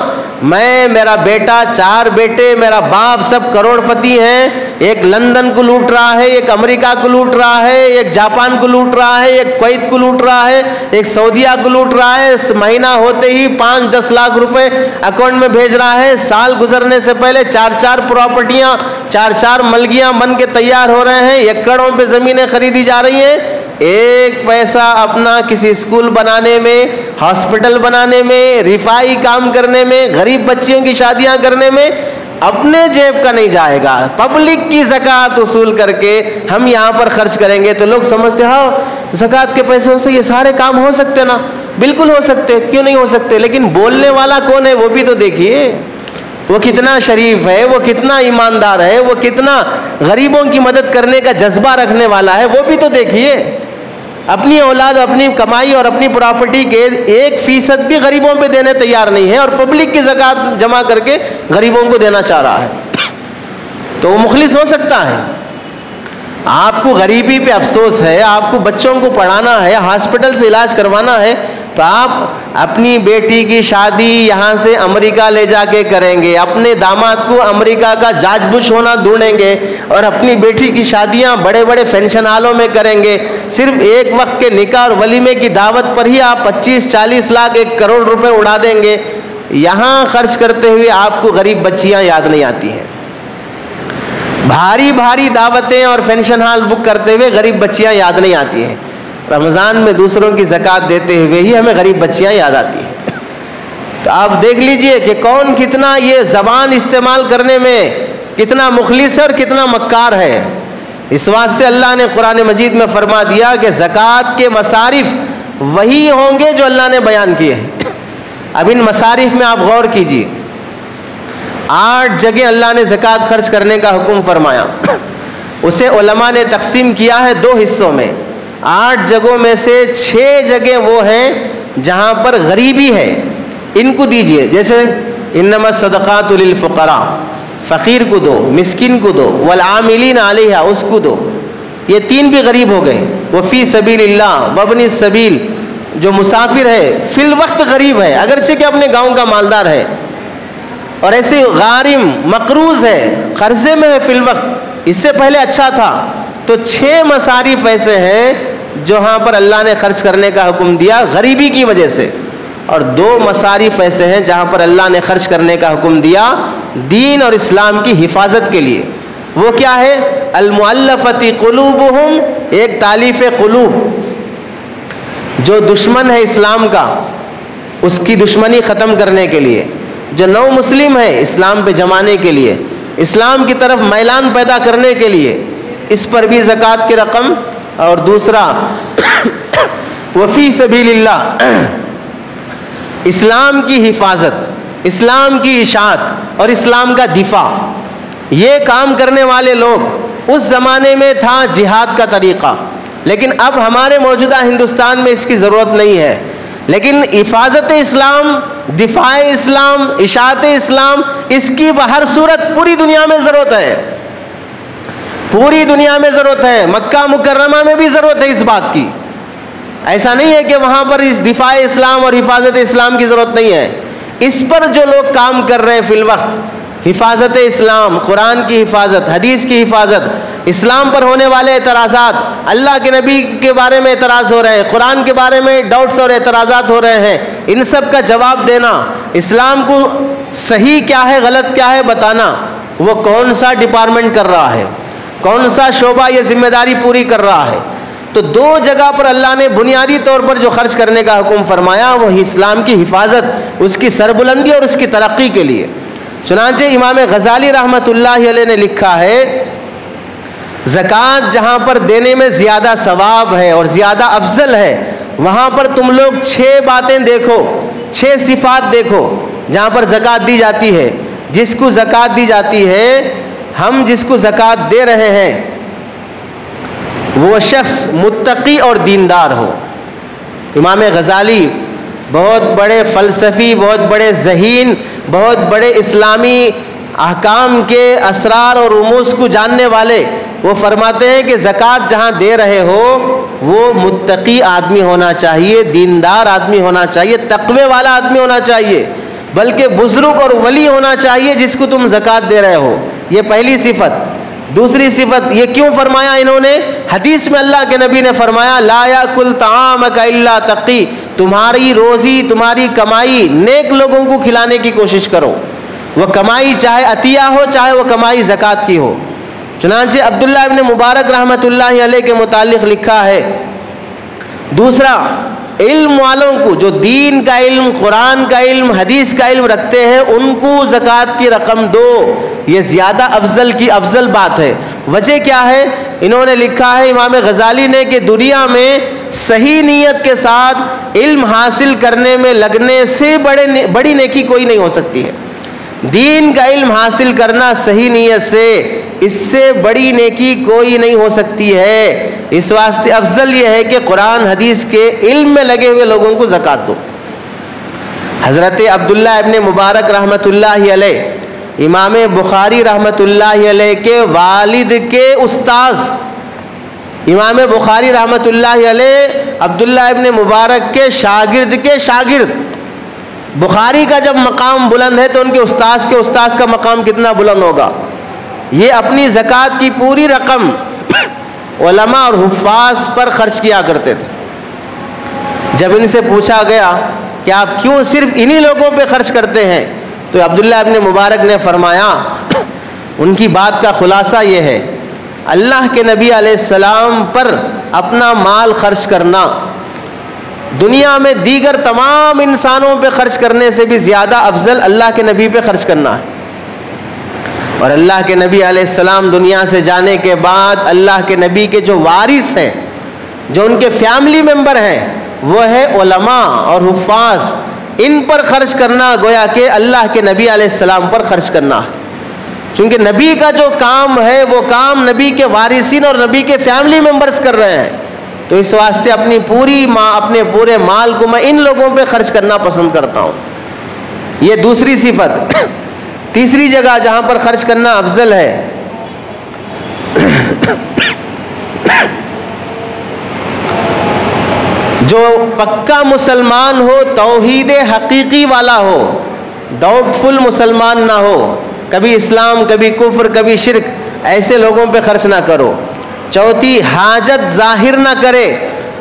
میں، میرا بیٹا، 4 بیٹے، میرا باپ سب کروڑپتی ہیں، ایک لندن کو لوٹ رہا ہے، ایک امریکہ کو لوٹ رہا ہے، ایک جاپان کو لوٹ رہا ہے، ایک کویت کو لوٹ رہا ہے، ایک سعودیہ کو لوٹ رہا ہے، مہینہ ہوتے ہی 5-10 لاکھ روپے اکاؤنٹ میں بھیج رہا ہے، سال گزرنے سے پہلے 4 پراپرٹیاں، 4 ملگیاں بن کے تیار ہو رہے ہیں، ایکڑوں پہ زمینیں خریدی جا رہی ہیں، ایک پیسہ اپنا کسی اسکول بنانے میں، ہاسپٹل بنانے میں، رفائی کام کرنے میں، غریب بچیوں کی شادیاں کرنے میں اپنے جیب کا نہیں جائے گا، پبلک کی زکوٰۃ وصول کر کے ہم یہاں پر خرچ کریں گے تو لوگ سمجھتے ہاں زکوٰۃ کے پیسوں سے یہ سارے کام ہو سکتے نا، بالکل ہو سکتے، کیوں نہیں ہو سکتے، لیکن بولنے والا کون ہے وہ بھی تو دیکھیے، وہ کتنا شریف ہے، وہ کتنا ایماندار ہے، وہ کتنا غریبوں کی مدد کرنے کا جذبہ رکھنے والا ہے، وہ بھی تو دیکھیے۔ اپنی اولاد، اپنی کمائی اور اپنی پراپرٹی کے 1% بھی غریبوں پہ دینے تیار نہیں ہے، اور پبلک کی زکوٰۃ جمع کر کے غریبوں کو دینا چاہ رہا ہے، تو وہ مخلص ہو سکتا ہے؟ آپ کو غریبی پہ افسوس ہے، آپ کو بچوں کو پڑھانا ہے، ہاسپٹل سے علاج کروانا ہے، تو آپ اپنی بیٹی کی شادی یہاں سے امریکہ لے جا کے کریں گے، اپنے داماد کو امریکہ کا جارج بش ہونا ڈھونڈیں گے، اور اپنی بیٹی کی شادیاں بڑے بڑے فنکشن ہالوں میں کریں گے، صرف ایک وقت کے نکاح اور ولیمے کی دعوت پر ہی آپ 25-40 لاکھ 1 کروڑ روپے اڑا دیں گے، یہاں خرچ کرتے ہوئے آپ کو غریب بچیاں یاد نہیں آتی ہیں، بھاری بھاری دعوتیں اور فنکشن ہال بک کرتے ہوئے غریب بچیاں یاد نہیں آتی ہیں، رمضان میں دوسروں کی زکوٰۃ دیتے ہوئے ہی ہمیں غریب بچیاں یاد آتی ہیں۔ تو آپ دیکھ لیجئے کہ کون کتنا یہ زبان استعمال کرنے میں کتنا مخلص ہے اور کتنا مکار ہے۔ اس واسطے اللہ نے قرآن مجید میں فرما دیا کہ زکوٰۃ کے مصارف وہی ہوں گے جو اللہ نے بیان کیے ہیں۔ اب ان مصارف میں آپ غور کیجئے، 8 جگہ اللہ نے زکوٰۃ خرچ کرنے کا حکم فرمایا، اسے علماء نے تقسیم کیا ہے 2 حصوں میں، 8 جگہوں میں سے 6 جگہ وہ ہیں جہاں پر غریبی ہے، ان کو دیجئے، جیسے انما الصدقات للفقراء، فقیر کو دو، مسکین کو دو، والعاملین علیہا، اس کو دو، یہ 3 بھی غریب ہو گئے، وفی سبیل اللہ، وابن السبیل، جو مسافر ہے فی الوقت غریب ہے اگرچہ کہ اپنے گاؤں کا مالدار ہے، اور ایسے غارم مقروض ہے، قرضے میں ہے فی الوقت، اس سے پہلے اچھا تھا، تو 6 مصارف ایسے ہیں جہاں پر اللہ نے خرچ کرنے کا حکم دیا غریبی کی وجہ سے، اور 2 مصارف ایسے ہیں جہاں پر اللہ نے خرچ کرنے کا حکم دیا دین اور اسلام کی حفاظت کے لیے۔ وہ کیا ہے؟ المؤلفۃ قلوبہم، ایک تالیف قلوب، جو دشمن ہے اسلام کا اس کی دشمنی ختم کرنے کے لیے، جو نو مسلم ہے اسلام پہ جمانے کے لیے، اسلام کی طرف میلان پیدا کرنے کے لیے، اس پر بھی زکوٰۃ کی رقم، اور دوسرا وفی سبیل اللہ، اسلام کی حفاظت، اسلام کی اشاعت اور اسلام کا دفاع، یہ کام کرنے والے لوگ، اس زمانے میں تھا جہاد کا طریقہ، لیکن اب ہمارے موجودہ ہندوستان میں اس کی ضرورت نہیں ہے، لیکن حفاظت اسلام، دفاع اسلام، اشاعت اسلام، اس کی بہر صورت پوری دنیا میں ضرورت ہے، پوری دنیا میں ضرورت ہے، مکہ مکرمہ میں بھی ضرورت ہے اس بات کی، ایسا نہیں ہے کہ وہاں پر اس دفاع اسلام اور حفاظت اسلام کی ضرورت نہیں ہے، اس پر جو لوگ کام کر رہے ہیں فی الوقت، حفاظت اسلام، قرآن کی حفاظت، حدیث کی حفاظت، اسلام پر ہونے والے اعتراضات، اللہ کے نبی کے بارے میں اعتراض ہو رہے ہیں، قرآن کے بارے میں ڈاؤٹس اور اعتراضات ہو رہے ہیں، ان سب کا جواب دینا، اسلام کو صحیح کیا ہے غلط کیا ہے بتانا، وہ کون سا ڈپارٹمنٹ کر رہا ہے، کون سا شعبہ یہ ذمہ داری پوری کر رہا ہے؟ تو 2 جگہ پر اللہ نے بنیادی طور پر جو خرچ کرنے کا حکم فرمایا وہ اسلام کی حفاظت، اس کی سربلندی اور اس کی ترقی کے لیے۔ چنانچہ امام غزالی رحمۃ اللہ علیہ نے لکھا ہے، زکوٰۃ جہاں پر دینے میں زیادہ ثواب ہے اور زیادہ افضل ہے، وہاں پر تم لوگ 6 باتیں دیکھو، 6 صفات دیکھو جہاں پر زکوٰۃ دی جاتی ہے، جس کو زکوٰۃ دی جاتی ہے، ہم جس کو زکوٰۃ دے رہے ہیں وہ شخص متقی اور دیندار ہو۔ امام غزالی بہت بڑے فلسفی، بہت بڑے ذہین، بہت بڑے اسلامی احکام کے اسرار اور رموز کو جاننے والے، وہ فرماتے ہیں کہ زکوٰۃ جہاں دے رہے ہو وہ متقی آدمی ہونا چاہیے، دیندار آدمی ہونا چاہیے، تقوی والا آدمی ہونا چاہیے، بلکہ بزرگ اور ولی ہونا چاہیے جس کو تم زکوٰۃ دے رہے ہو. یہ پہلی صفت. دوسری صفت یہ کیوں فرمایا انہوں نے؟ حدیث میں اللہ کے نبی نے فرمایا لا یاکل طعامک الا تقی، تمہاری روزی تمہاری کمائی نیک لوگوں کو کھلانے کی کوشش کرو، وہ کمائی چاہے عطیہ ہو چاہے وہ کمائی زکوٰۃ کی ہو. چنانچہ عبداللہ ابن مبارک رحمۃ اللہ علیہ کے متعلق لکھا ہے. دوسرا، علم والوں کو جو دین کا علم، قرآن کا علم، حدیث کا علم رکھتے ہیں ان کو زکوٰۃ کی رقم دو، یہ زیادہ افضل بات ہے. وجہ کیا ہے؟ انہوں نے لکھا ہے امام غزالی نے کہ دنیا میں صحیح نیت کے ساتھ علم حاصل کرنے میں لگنے سے بڑی نیکی کوئی نہیں ہو سکتی ہے. دین کا علم حاصل کرنا صحیح نیت سے، اس سے بڑی نیکی کوئی نہیں ہو سکتی ہے. اس واسطے افضل یہ ہے کہ قرآن حدیث کے علم میں لگے ہوئے لوگوں کو زکوٰۃ دو. حضرت عبداللہ ابن مبارک رحمۃ اللہ علیہ، امام بخاری رحمۃ اللہ علیہ کے والد کے استاذ، امام بخاری رحمۃ اللہ علیہ عبداللہ ابن مبارک کے شاگرد. بخاری کا جب مقام بلند ہے تو ان کے استاذ کا مقام کتنا بلند ہوگا. یہ اپنی زکوٰۃ کی پوری رقم علماء اور حفاظ پر خرچ کیا کرتے تھے. جب ان سے پوچھا گیا کہ آپ کیوں صرف انہی لوگوں پہ خرچ کرتے ہیں تو عبداللہ ابن مبارک نے فرمایا، ان کی بات کا خلاصہ یہ ہے، اللہ کے نبی علیہ السلام پر اپنا مال خرچ کرنا دنیا میں دیگر تمام انسانوں پہ خرچ کرنے سے بھی زیادہ افضل اللہ کے نبی پہ خرچ کرنا ہے. اور اللہ کے نبی علیہ السلام دنیا سے جانے کے بعد اللہ کے نبی کے جو وارث ہیں، جو ان کے فیملی ممبر ہیں، وہ ہے علماء اور حفاظ. ان پر خرچ کرنا گویا کہ اللہ کے نبی علیہ السلام پر خرچ کرنا ہے. چونکہ نبی کا جو کام ہے وہ کام نبی کے وارثین اور نبی کے فیملی ممبرز کر رہے ہیں، تو اس واسطے اپنے پورے مال کو میں ان لوگوں پہ خرچ کرنا پسند کرتا ہوں. یہ دوسری صفت. تیسری جگہ جہاں پر خرچ کرنا افضل ہے، جو پکا مسلمان ہو، توحید حقیقی والا ہو، ڈاؤٹ فل مسلمان نہ ہو، کبھی اسلام کبھی کفر کبھی شرک، ایسے لوگوں پہ خرچ نہ کرو. چوتھی، حاجت ظاہر نہ کرے،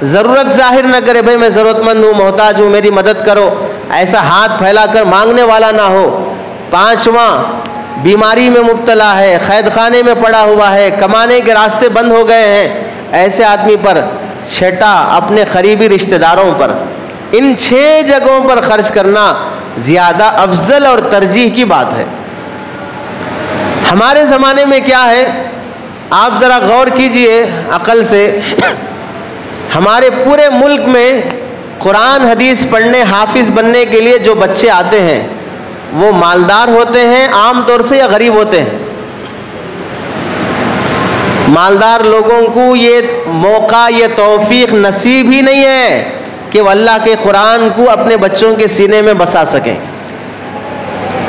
ضرورت ظاہر نہ کرے، بھائی میں ضرورت مند ہوں، محتاج ہوں، میری مدد کرو، ایسا ہاتھ پھیلا کر مانگنے والا نہ ہو. پانچواں، بیماری میں مبتلا ہے، قید خانے میں پڑا ہوا ہے، کمانے کے راستے بند ہو گئے ہیں، ایسے آدمی پر. چھٹا، اپنے قریبی رشتہ داروں پر. ان 6 جگہوں پر خرچ کرنا زیادہ افضل اور ترجیح کی بات ہے. ہمارے زمانے میں کیا ہے، آپ ذرا غور کیجئے عقل سے. ہمارے پورے ملک میں قرآن حدیث پڑھنے، حافظ بننے کے لیے جو بچے آتے ہیں وہ مالدار ہوتے ہیں عام طور سے یا غریب ہوتے ہیں؟ مالدار لوگوں کو یہ موقع، یہ توفیق نصیب ہی نہیں ہے کہ وہ اللہ کے قرآن کو اپنے بچوں کے سینے میں بسا سکیں.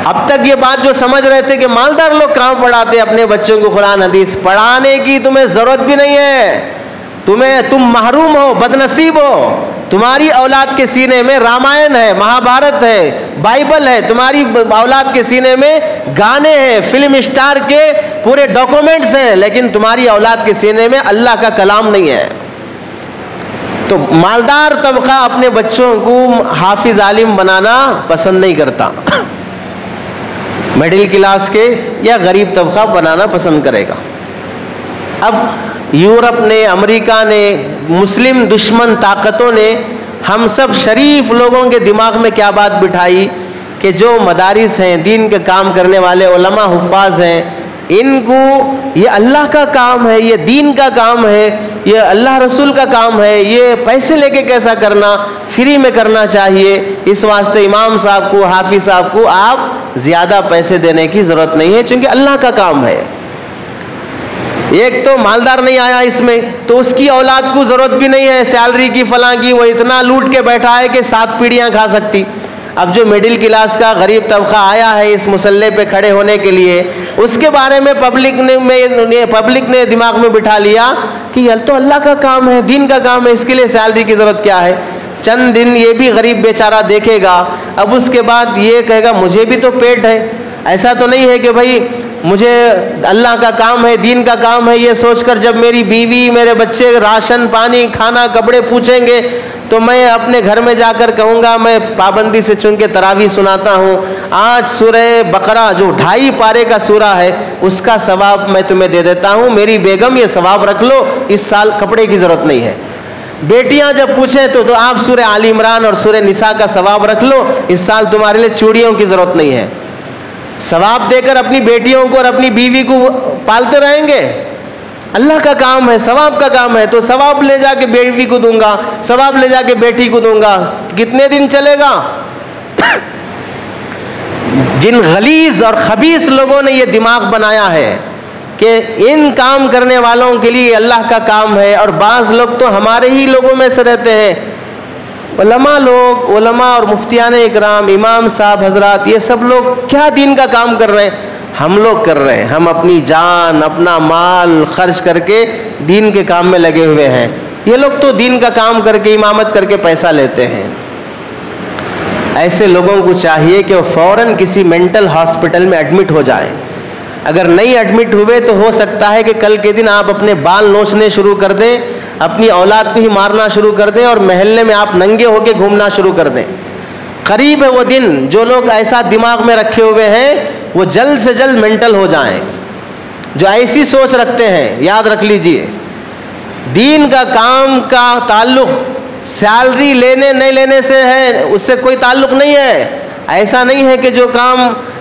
اب تک یہ بات جو سمجھ رہے تھے کہ مالدار لوگ کہاں پڑھاتے اپنے بچوں کو قرآن حدیث، پڑھانے کی تمہیں ضرورت بھی نہیں ہے. تم محروم ہو، بد نصیب ہو. تمہاری اولاد کے سینے میں رامائن ہے، مہابھارت ہے، بائبل ہے، تمہاری اولاد کے سینے میں گانے ہیں، فلم اسٹار کے پورے ڈاکومنٹس ہیں، لیکن تمہاری اولاد کے سینے میں اللہ کا کلام نہیں ہے. تو مالدار طبقہ اپنے بچوں کو حافظ عالم بنانا پسند نہیں کرتا، مڈل کلاس کے یا غریب طبقہ بنانا پسند کرے گا. اب یورپ نے، امریکہ نے، مسلم دشمن طاقتوں نے ہم سب شریف لوگوں کے دماغ میں کیا بات بٹھائی کہ جو مدارس ہیں، دین کے کام کرنے والے علماء حفاظ ہیں، ان کو یہ اللہ کا کام ہے، یہ دین کا کام ہے، یہ اللہ رسول کا کام ہے، یہ پیسے لے کے کیسا کرنا، فری میں کرنا چاہیے. اس واسطے امام صاحب کو، حافظ صاحب کو آپ زیادہ پیسے دینے کی ضرورت نہیں ہے چونکہ اللہ کا کام ہے. ایک تو مالدار نہیں آیا اس میں، تو اس کی اولاد کو ضرورت بھی نہیں ہے سیلری کی فلاں کی، وہ اتنا لوٹ کے بیٹھا ہے کہ 7 پیڑھیاں کھا سکتی. اب جو مڈل کلاس کا غریب طبقہ آیا ہے اس مسئلے پہ کھڑے ہونے کے لیے، اس کے بارے میں پبلک نے دماغ میں بٹھا لیا کہ یہ تو اللہ کا کام ہے، دین کا کام ہے، اس کے لیے سیلری کی ضرورت کیا ہے. چند دن یہ بھی غریب بیچارہ دیکھے گا، اب اس کے بعد یہ کہے گا مجھے بھی تو پیٹ ہے۔ ایسا تو نہیں ہے کہ بھائی مجھے اللہ کا کام ہے، دین کا کام ہے، یہ سوچ کر جب میری بیوی میرے بچے راشن پانی کھانا کپڑے پوچھیں گے تو میں اپنے گھر میں جا کر کہوں گا میں پابندی سے چونکہ تراویح سناتا ہوں، آج سورہ بقرہ جو 2.5 پارے کا سورہ ہے اس کا ثواب میں تمہیں دے دیتا ہوں، میری بیگم یہ ثواب رکھ لو، اس سال کپڑے کی ضرورت نہیں ہے۔ بیٹیاں جب پوچھیں تو آپ سورہ آل عمران اور سورہ نساء کا ثواب رکھ لو، اس سال تمہارے لیے چوڑیوں کی ضرورت نہیں ہے۔ ثواب دے کر اپنی بیٹیوں کو اور اپنی بیوی کو پالتے رہیں گے، اللہ کا کام ہے، ثواب کا کام ہے، تو ثواب لے جا کے بیوی کو دوں گا، ثواب لے جا کے بیٹی کو دوں گا، کتنے دن چلے گا؟ جن غلیظ اور خبیث لوگوں نے یہ دماغ بنایا ہے کہ ان کام کرنے والوں کے لیے اللہ کا کام ہے، اور بعض لوگ تو ہمارے ہی لوگوں میں سے رہتے ہیں، علماء اور مفتیان اکرام، امام صاحب حضرات، یہ سب لوگ کیا دین کا کام کر رہے ہیں؟ ہم لوگ کر رہے ہیں، ہم اپنی جان اپنا مال خرچ کر کے دین کے کام میں لگے ہوئے ہیں، یہ لوگ تو دین کا کام کر کے امامت کر کے پیسہ لیتے ہیں۔ ایسے لوگوں کو چاہیے کہ وہ فوراً کسی مینٹل ہاسپٹل میں ایڈمٹ ہو جائیں، اگر نہیں ایڈمٹ ہوئے تو ہو سکتا ہے کہ کل کے دن آپ اپنے بال نوچنے شروع کر دیں، اپنی اولاد کو ہی مارنا شروع کر دیں، اور محلے میں آپ ننگے ہو کے گھومنا شروع کر دیں۔ قریب ہے وہ دن، جو لوگ ایسا دماغ میں رکھے ہوئے ہیں وہ جلد سے جلد مینٹل ہو جائیں، جو ایسی سوچ رکھتے ہیں۔ یاد رکھ لیجئے، دین کا کام کا تعلق سیلری لینے نہیں لینے سے ہے، اس سے کوئی تعلق نہیں ہے۔ ایسا نہیں ہے کہ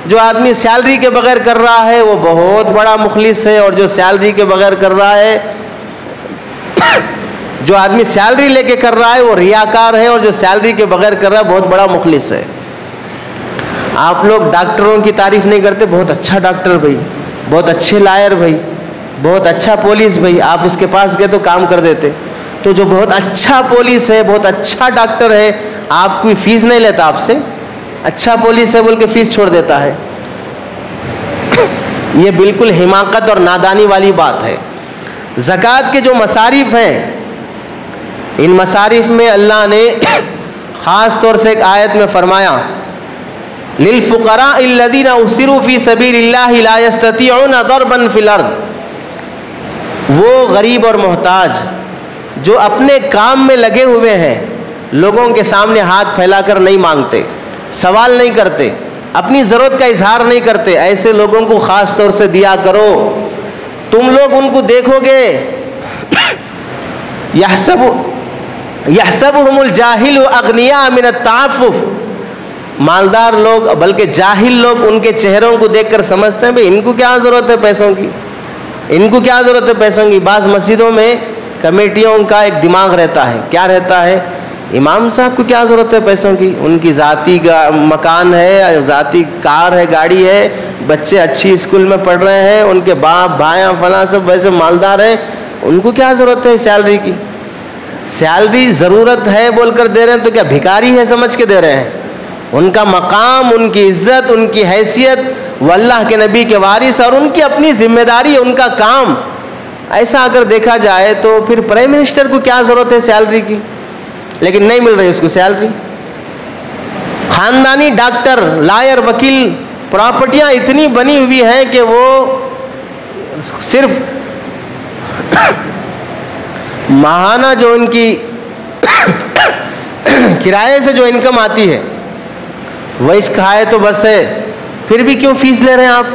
جو آدمی سیلری کے بغیر کر رہا ہے وہ بہت بڑا مخلص ہے، اور جو سیلری کے بغیر کر رہا ہے، جو آدمی سیلری لے کے کر رہا ہے وہ ریاکار ہے، اور جو سیلری کے بغیر کر رہا ہے بہت بڑا مخلص ہے۔ آپ لوگ ڈاکٹروں کی تعریف نہیں کرتے، بہت اچھا ڈاکٹر بھائی، بہت اچھے لائر بھائی، بہت اچھا پولیس بھائی، آپ اس کے پاس گئے تو کام کر دیتے۔ تو جو بہت اچھا پولیس ہے، بہت اچھا ڈاکٹر ہے، آپ کوئی فیس نہیں لیتا آپ سے، اچھا پولیس ہے بول کے فیس چھوڑ دیتا ہے۔ یہ بالکل حماقت اور نادانی والی بات ہے۔ زکوٰۃ کے جو مصارف ہیں، ان مصارف میں اللہ نے خاص طور سے ایک آیت میں فرمایا لِلْفُقَرَاءِ الَّذِينَ أُحْصِرُوا فِي سَبِيلِ اللَّهِ لَا يَسْتَطِيعُونَ ضَرْبًا فِي الْأَرْضِ، وہ غریب اور محتاج جو اپنے کام میں لگے ہوئے ہیں، لوگوں کے سامنے ہاتھ پھیلا کر نہیں مانگتے، سوال نہیں کرتے، اپنی ضرورت کا اظہار نہیں کرتے، ایسے لوگوں کو خاص طور سے دیا کرو۔ تم لوگ ان کو دیکھو گے يَحْسَبُهُمُ الْجَاهِلُ أَغْنِيَاءَ مِنَ التَّعَفُّفِ، مالدار لوگ بلکہ جاہل لوگ ان کے چہروں کو دیکھ کر سمجھتے ہیں بھئی ان کو کیا ضرورت ہے پیسوں کی، ان کو کیا ضرورت ہے پیسوں کی۔ بعض مسجدوں میں کمیٹیوں کا ایک دماغ رہتا ہے، کیا رہتا ہے؟ امام صاحب کو کیا ضرورت ہے پیسوں کی، ان کی ذاتی مکان ہے، ذاتی کار ہے، گاڑی ہے، بچے اچھی اسکول میں پڑھ رہے ہیں، ان کے باپ بھائیاں فلاں سب ویسے مالدار ہیں، ان کو کیا ضرورت ہے سیلری کی؟ سیلری ضرورت ہے بول کر دے رہے ہیں تو کیا بھکاری ہے سمجھ کے دے رہے ہیں؟ ان کا مقام، ان کی عزت، ان کی حیثیت وہ اللہ کے نبی کے وارث، اور ان کی اپنی ذمہ داری، ان کا کام۔ ایسا اگر دیکھا جائے تو پھر پرائم منسٹر کو کیا ضرورت ہے سیلری کی؟ لیکن نہیں مل رہی اس کو سیلری۔ خاندانی ڈاکٹر، لائر، وکیل، پراپرٹیاں اتنی بنی ہوئی ہیں کہ وہ صرف ماہانہ جو ان کی کرائے سے جو انکم آتی ہے وہ اس کھائے تو بس ہے، پھر بھی کیوں فیس لے رہے ہیں آپ؟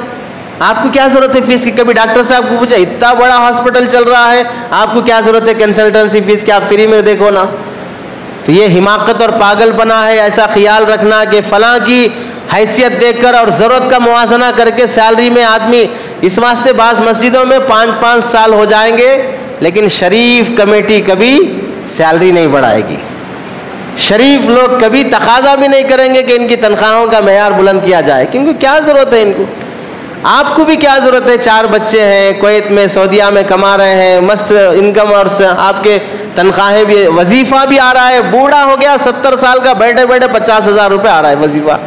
آپ کو کیا ضرورت ہے فیس کی؟ کبھی ڈاکٹر صاحب کو پوچھا اتنا بڑا ہاسپٹل چل رہا ہے آپ کو کیا ضرورت ہے کنسلٹنسی فیس کی؟ آپ فری میں دیکھو نا۔ تو یہ حماقت اور پاگل پنا ہے، ایسا خیال رکھنا کہ فلاں کی حیثیت دیکھ کر اور ضرورت کا موازنہ کر کے سیلری میں آدمی، اس واسطے بعض مسجدوں میں 5-5 سال ہو جائیں گے لیکن شریف کمیٹی کبھی سیلری نہیں بڑھائے گی، شریف لوگ کبھی تقاضا بھی نہیں کریں گے کہ ان کی تنخواہوں کا معیار بلند کیا جائے، کیونکہ کیا ضرورت ہے ان کو؟ آپ کو بھی کیا ضرورت ہے؟ 4 بچے ہیں، کویت میں سعودیہ میں کما رہے ہیں، مست انکم، اور آپ کے تنخواہیں بھی، وظیفہ بھی آ رہا ہے، بوڑھا ہو گیا 70 سال کا، بیٹھے بیٹھے 50,000 روپے آ رہا ہے وظیفہ۔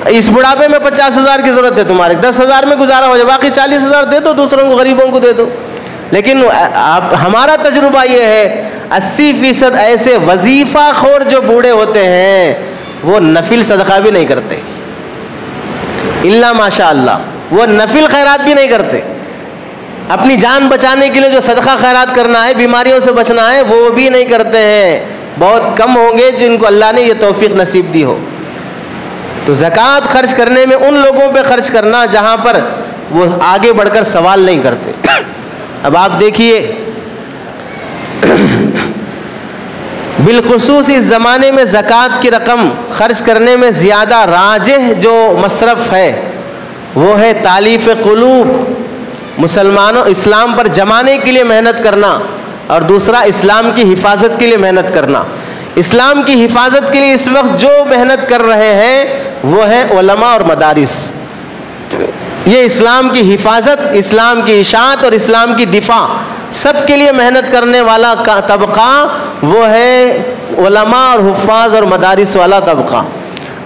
اس بڑھاپے میں 50,000 کی ضرورت ہے تمہارے، 10,000 میں گزارا ہو جائے، باقی 40,000 دے دو دوسروں کو، غریبوں کو دے دو۔ لیکن ہمارا تجربہ یہ ہے 80% ایسے وظیفہ خور جو بوڑھے ہوتے ہیں وہ نفل صدقہ بھی نہیں کرتے، الا ماشاء اللہ، وہ نفل خیرات بھی نہیں کرتے. اپنی جان بچانے کے لیے جو صدقہ خیرات کرنا ہے، بیماریوں سے بچنا ہے، وہ بھی نہیں کرتے ہیں. بہت کم ہوں گے جن کو اللہ نے یہ توفیق نصیب دی ہو. تو زکوٰۃ خرچ کرنے میں ان لوگوں پہ خرچ کرنا جہاں پر وہ آگے بڑھ کر سوال نہیں کرتے. اب آپ دیکھیے بالخصوص اس زمانے میں زکوٰۃ کی رقم خرچ کرنے میں زیادہ راجح جو مصرف ہے وہ ہے تالیف قلوب، مسلمانوں اسلام پر جمانے کے لیے محنت کرنا، اور دوسرا اسلام کی حفاظت کے لیے محنت کرنا. اسلام کی حفاظت کے لیے اس وقت جو محنت کر رہے ہیں وہ ہے علماء اور مدارس. یہ اسلام کی حفاظت، اسلام کی اشاعت اور اسلام کی دفاع سب کے لیے محنت کرنے والا طبقہ وہ ہے علماء اور حفاظ اور مدارس والا طبقہ.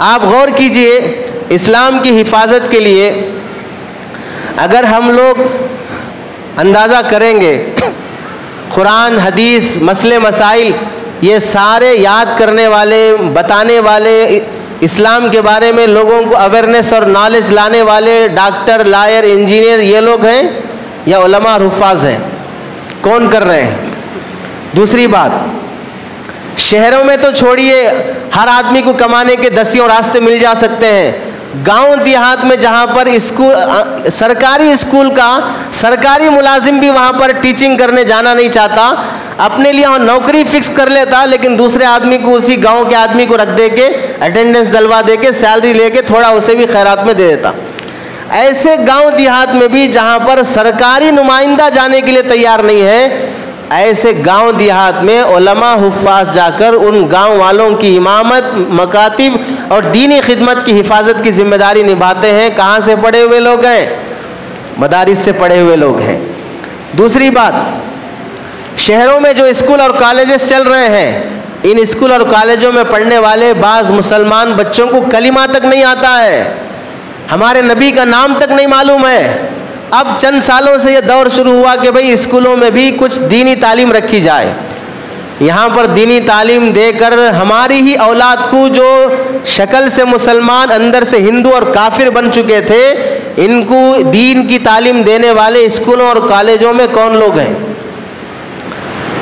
آپ غور کیجئے، اسلام کی حفاظت کے لیے اگر ہم لوگ اندازہ کریں گے، قرآن حدیث مسئلے مسائل یہ سارے یاد کرنے والے، بتانے والے، اسلام کے بارے میں لوگوں کو اویئرنیس اور نالج لانے والے ڈاکٹر، لائر، انجینئر یہ لوگ ہیں یا علماء اور حفاظ ہیں؟ کون کر رہے ہیں؟ دوسری بات، شہروں میں تو چھوڑیے، ہر آدمی کو کمانے کے دسیوں راستے مل جا سکتے ہیں. گاؤں دیہات میں جہاں پر اسکول، سرکاری اسکول کا سرکاری ملازم بھی وہاں پر ٹیچنگ کرنے جانا نہیں چاہتا، اپنے لیے نوکری فکس کر لیتا، لیکن دوسرے آدمی کو، اسی گاؤں کے آدمی کو رکھ دے کے اٹینڈنس دلوا دے کے سیلری لے کے تھوڑا اسے بھی خیرات میں دے دیتا. ایسے گاؤں دیہات میں بھی جہاں پر سرکاری نمائندہ جانے کے لیے تیار نہیں ہے، ایسے گاؤں دیہات میں علماء حفاظ جا کر ان گاؤں والوں کی امامت، مکاتب اور دینی خدمت کی حفاظت کی ذمہ داری نبھاتے ہیں. کہاں سے پڑھے ہوئے لوگ ہیں؟ مدارس سے پڑھے ہوئے لوگ ہیں. دوسری بات، شہروں میں جو اسکول اور کالجز چل رہے ہیں، ان اسکول اور کالجوں میں پڑھنے والے بعض مسلمان بچوں کو کلمہ تک نہیں آتا ہے، ہمارے نبی کا نام تک نہیں معلوم ہے. اب چند سالوں سے یہ دور شروع ہوا کہ بھئی اسکولوں میں بھی کچھ دینی تعلیم رکھی جائے. یہاں پر دینی تعلیم دے کر ہماری ہی اولاد کو، جو شکل سے مسلمان اندر سے ہندو اور کافر بن چکے تھے، ان کو دین کی تعلیم دینے والے اسکولوں اور کالجوں میں کون لوگ ہیں؟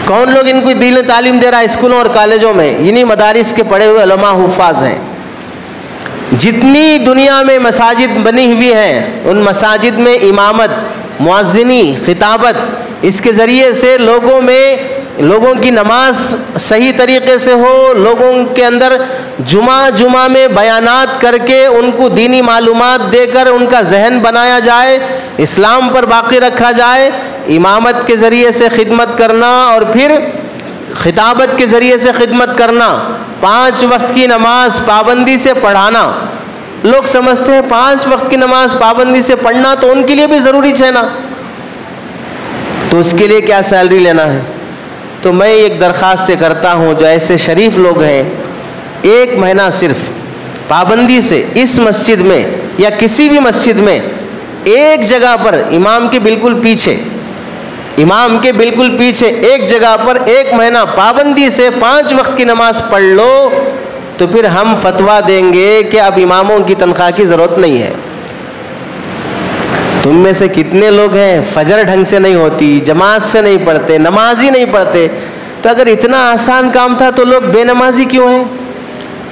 کون لوگ ان کو دینی تعلیم دے رہا ہے اسکولوں اور کالجوں میں؟ انہی مدارس کے پڑھے ہوئے علماء حفاظ ہیں. جتنی دنیا میں مساجد بنی ہوئی ہیں، ان مساجد میں امامت، مؤذنی، خطابت، اس کے ذریعے سے لوگوں کی نماز صحیح طریقے سے ہو، لوگوں کے اندر جمعہ میں بیانات کر کے ان کو دینی معلومات دے کر ان کا ذہن بنایا جائے، اسلام پر باقی رکھا جائے. امامت کے ذریعے سے خدمت کرنا اور پھر خطابت کے ذریعے سے خدمت کرنا، 5 وقت کی نماز پابندی سے پڑھانا. لوگ سمجھتے ہیں 5 وقت کی نماز پابندی سے پڑھنا تو ان کے لیے بھی ضروری ہے نا، تو اس کے لیے کیا سیلری لینا ہے؟ تو میں ایک درخواست کرتا ہوں، جو ایسے شریف لوگ ہیں، 1 مہینہ صرف پابندی سے اس مسجد میں یا کسی بھی مسجد میں ایک جگہ پر امام کے بالکل پیچھے ایک جگہ پر 1 مہینہ پابندی سے 5 وقت کی نماز پڑھ لو، تو پھر ہم فتویٰ دیں گے کہ اب اماموں کی تنخواہ کی ضرورت نہیں ہے. تم میں سے کتنے لوگ ہیں فجر ڈھنگ سے نہیں ہوتی، جماعت سے نہیں پڑھتے، نماز ہی نہیں پڑھتے؟ تو اگر اتنا آسان کام تھا تو لوگ بے نمازی کیوں ہیں؟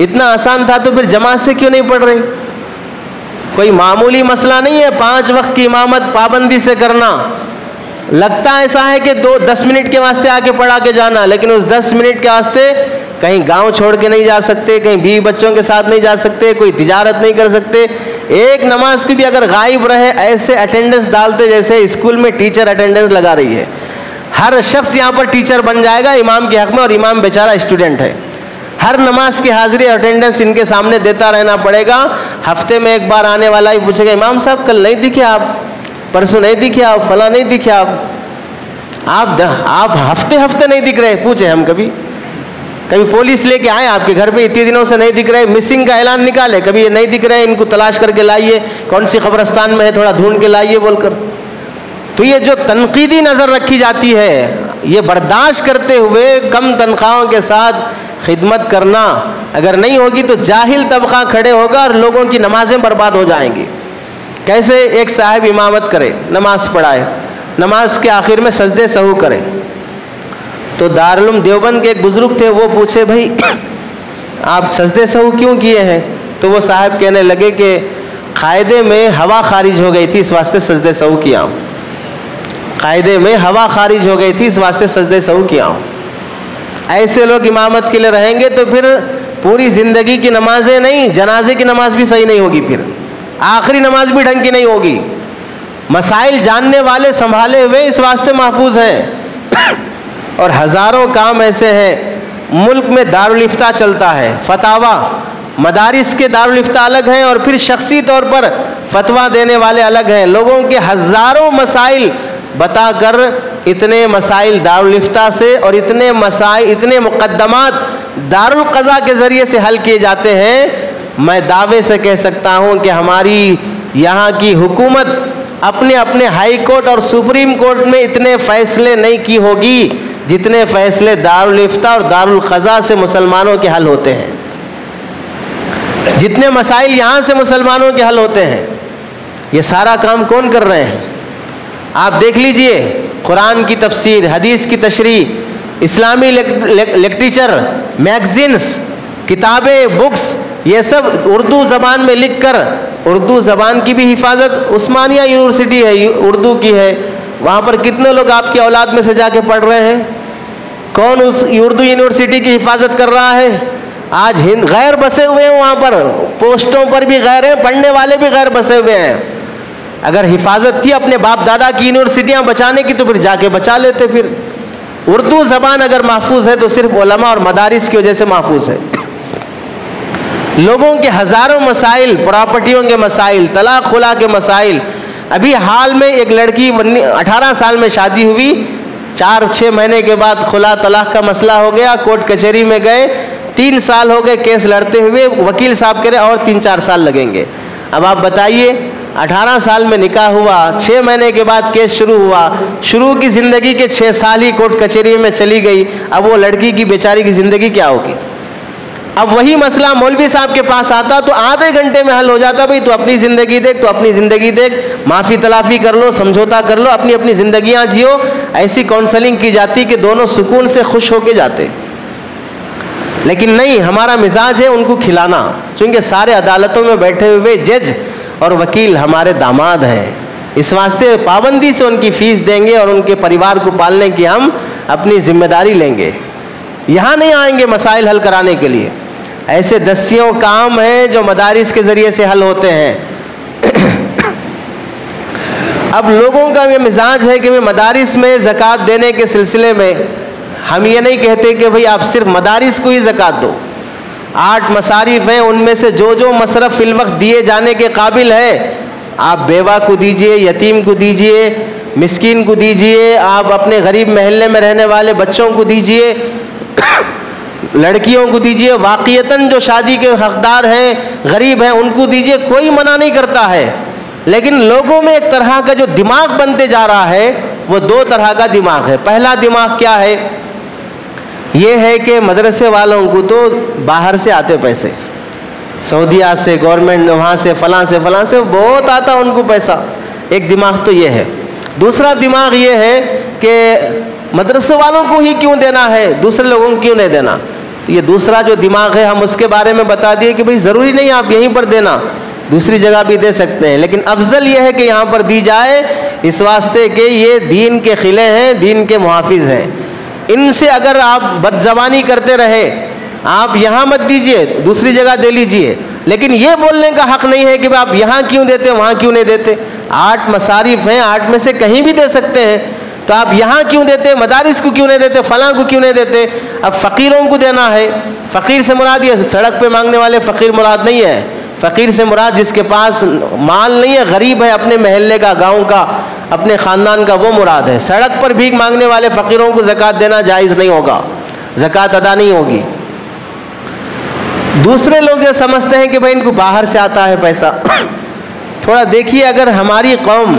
اتنا آسان تھا تو پھر جماعت سے کیوں نہیں پڑھ رہے؟ کوئی معمولی مسئلہ نہیں ہے 5 وقت کی امامت پابندی سے کرنا. لگتا ایسا ہے کہ 10 منٹ کے واسطے آ کے پڑھا کے جانا، لیکن اس 10 منٹ کے واسطے کہیں گاؤں چھوڑ کے نہیں جا سکتے، کہیں بیوی بچوں کے ساتھ نہیں جا سکتے، کوئی تجارت نہیں کر سکتے. ایک نماز کی بھی اگر غائب رہے، ایسے اٹینڈنس ڈالتے جیسے اسکول میں ٹیچر اٹینڈنس لگا رہی ہے. ہر شخص یہاں پر ٹیچر بن جائے گا امام کے حق میں، اور امام بیچارہ اسٹوڈنٹ ہے. ہر نماز کی حاضری اٹینڈنس ان کے سامنے دیتا رہنا پڑے گا. ہفتے میں ایک بار آنے والا ہی پوچھے گا، امام صاحب کل نہیں دکھے آپ، پرسوں نہیں دکھے آپ، فلاں نہیں دکھے آپ ہفتے نہیں دکھ رہے. پوچھے ہم کبھی پولیس لے کے آئے آپ کے گھر پہ، اتنے دنوں سے نہیں دکھ رہے، مسنگ کا اعلان نکالے، کبھی یہ نہیں دکھ رہے، ان کو تلاش کر کے لائیے، کون سی قبرستان میں ہے تھوڑا ڈھونڈ کے لائیے بول کر. تو یہ جو تنقیدی نظر رکھی جاتی ہے، یہ برداشت کرتے ہوئے کم تنخواہوں کے ساتھ خدمت کرنا اگر نہیں ہوگی تو جاہل طبقہ کھڑے ہوگا اور لوگوں کی نمازیں برباد ہو جائیں گی۔ کیسے ایک صاحب امامت کرے، نماز پڑھائے، نماز کے آخر میں سجدے سہو کرے، تو دارالعلوم دیوبند کے ایک بزرگ تھے، وہ پوچھے بھائی آپ سجدے سہو کیوں کیے ہیں؟ تو وہ صاحب کہنے لگے کہ قاعدے میں ہوا خارج ہو گئی تھی، اس واسطے سجدے سہو کیا ہوں، قاعدے میں ہوا خارج ہو گئی تھی، اس واسطے سجدے سہو کیا ہوں۔ ایسے لوگ امامت کے لیے رہیں گے تو پھر پوری زندگی کی نمازیں نہیں، جنازے کی نماز بھی صحیح نہیں ہوگی، پھر آخری نماز بھی ڈھنگ کی نہیں ہوگی۔ مسائل جاننے والے سنبھالے ہوئے اس واسطے محفوظ ہیں، اور ہزاروں کام ایسے ہیں۔ ملک میں دارالفتہ چلتا ہے، فتاوا مدارس کے دارالفتہ الگ ہیں اور پھر شخصی طور پر فتویٰ دینے والے الگ ہیں۔ لوگوں کے ہزاروں مسائل بتا کر اتنے مسائل دارالفتہ سے اور اتنے مقدمات دارالقضاء کے ذریعے سے حل کیے جاتے ہیں۔ میں دعوے سے کہہ سکتا ہوں کہ ہماری یہاں کی حکومت اپنے ہائی کورٹ اور سپریم کورٹ میں اتنے فیصلے نہیں کی ہوگی جتنے فیصلے دارالفتہ اور دارالقضاء سے مسلمانوں کے حل ہوتے ہیں، جتنے مسائل یہاں سے مسلمانوں کے حل ہوتے ہیں۔ یہ سارا کام کون کر رہے ہیں؟ آپ دیکھ لیجئے، قرآن کی تفسیر، حدیث کی تشریح، اسلامی لٹریچر، میگزینز، کتابیں، بکس، یہ سب اردو زبان میں لکھ کر، اردو زبان کی بھی حفاظت عثمانیہ یونیورسٹی ہے، اردو کی ہے، وہاں پر کتنے لوگ آپ کی اولاد میں سے جا کے پڑھ رہے ہیں؟ کون اس اردو یونیورسٹی کی حفاظت کر رہا ہے؟ آج غیر بسے ہوئے ہیں، وہاں پر پوسٹوں پر بھی غیر ہیں، پڑھنے والے بھی غیر بسے ہوئے ہیں۔ اگر حفاظت تھی اپنے باپ دادا کی یونیورسٹیاں بچانے کی تو پھر جا کے بچا لیتے۔ پھر اردو زبان اگر محفوظ ہے تو صرف علماء اور مدارس کی وجہ سے محفوظ ہے۔ لوگوں کے ہزاروں مسائل، پراپرٹیوں کے مسائل، طلاق خلا کے مسائل۔ ابھی حال میں ایک لڑکی 18 سال میں شادی ہوئی، 4-6 مہینے کے بعد خلا طلاق کا مسئلہ ہو گیا، کورٹ کچہری میں گئے، 3 سال ہو گئے کیس لڑتے ہوئے، وکیل صاحب کہہ رہے اور 3-4 سال لگیں گے۔ اب آپ بتائیے، 18 سال میں نکاح ہوا، 6 مہینے کے بعد کیس شروع ہوا، شروع کی زندگی کے 6 سال ہی کورٹ کچہری میں چلی گئی، اب وہ لڑکی کی بیچاری کی زندگی کیا ہوگی؟ اب وہی مسئلہ مولوی صاحب کے پاس آتا تو آدھے گھنٹے میں حل ہو جاتا، بھئی تو اپنی زندگی دیکھ، تو اپنی زندگی دیکھ، معافی تلافی کر لو، سمجھوتا کر لو، اپنی زندگیاں جیو۔ ایسی کونسلنگ کی جاتی کہ دونوں سکون سے خوش ہو کے جاتے، لیکن نہیں، ہمارا مزاج ہے ان کو کھلانا، چونکہ سارے عدالتوں میں بیٹھے ہوئے جج اور وکیل ہمارے داماد ہیں، اس واسطے پابندی سے ان کی فیس دیں گے اور ان کے پریوار کو پالنے کی ہم اپنی ذمہ داری لیں گے، یہاں نہیں آئیں گے مسائل حل کرانے کے لیے۔ ایسے دسیوں کام ہیں جو مدارس کے ذریعے سے حل ہوتے ہیں۔ اب لوگوں کا یہ مزاج ہے کہ مدارس میں زکوٰۃ دینے کے سلسلے میں ہم یہ نہیں کہتے کہ بھئی آپ صرف مدارس کو ہی زکوٰۃ دو، 8 مصارف ہیں، ان میں سے جو مصرف فی الوقت دیے جانے کے قابل ہے آپ بیوہ کو دیجئے، یتیم کو دیجئے، مسکین کو دیجئے، آپ اپنے غریب محلے میں رہنے والے بچوں کو دیجئے، لڑکیوں کو دیجئے، واقعتاً جو شادی کے حقدار ہیں، غریب ہیں، ان کو دیجئے، کوئی منع نہیں کرتا ہے۔ لیکن لوگوں میں ایک طرح کا جو دماغ بنتے جا رہا ہے وہ 2 طرح کا دماغ ہے۔ پہلا دماغ کیا ہے؟ یہ ہے کہ مدرسے والوں کو تو باہر سے آتے پیسے، سعودیہ سے، گورنمنٹ وہاں سے، فلاں سے بہت آتا ان کو پیسہ، ایک دماغ تو یہ ہے۔ دوسرا دماغ یہ ہے کہ مدرسے والوں کو ہی کیوں دینا ہے، دوسرے لوگوں کو کیوں نہیں دینا؟ یہ دوسرا جو دماغ ہے ہم اس کے بارے میں بتا دیے کہ بھئی ضروری نہیں آپ یہیں پر دینا، دوسری جگہ بھی دے سکتے ہیں، لیکن افضل یہ ہے کہ یہاں پر دی جائے، اس واسطے کہ یہ دین کے قلعے ہیں، دین کے محافظ ہیں۔ ان سے اگر آپ بدزبانی کرتے رہے، آپ یہاں مت دیجئے، دوسری جگہ دے لیجئے، لیکن یہ بولنے کا حق نہیں ہے کہ آپ یہاں کیوں دیتے، وہاں کیوں نہیں دیتے۔ 8 مصارف ہیں، 8 میں سے کہیں بھی دے سکتے ہیں، تو آپ یہاں کیوں دیتے، مدارس کو کیوں نہیں دیتے، فلاں کو کیوں نہیں دیتے؟ اب فقیروں کو دینا ہے، فقیر سے مراد یہ سڑک پہ مانگنے والے فقیر مراد نہیں ہے، فقیر سے مراد جس کے پاس مال نہیں ہے، غریب ہے، اپنے محلے کا، گاؤں کا، اپنے خاندان کا، وہ مراد ہے۔ سڑک پر بھیک مانگنے والے فقیروں کو زکوٰۃ دینا جائز نہیں ہوگا، زکوٰۃ ادا نہیں ہوگی۔ دوسرے لوگ یہ سمجھتے ہیں کہ بھائی ان کو باہر سے آتا ہے پیسہ۔ تھوڑا دیکھیے، اگر ہماری قوم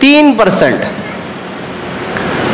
3%,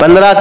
15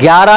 11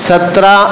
17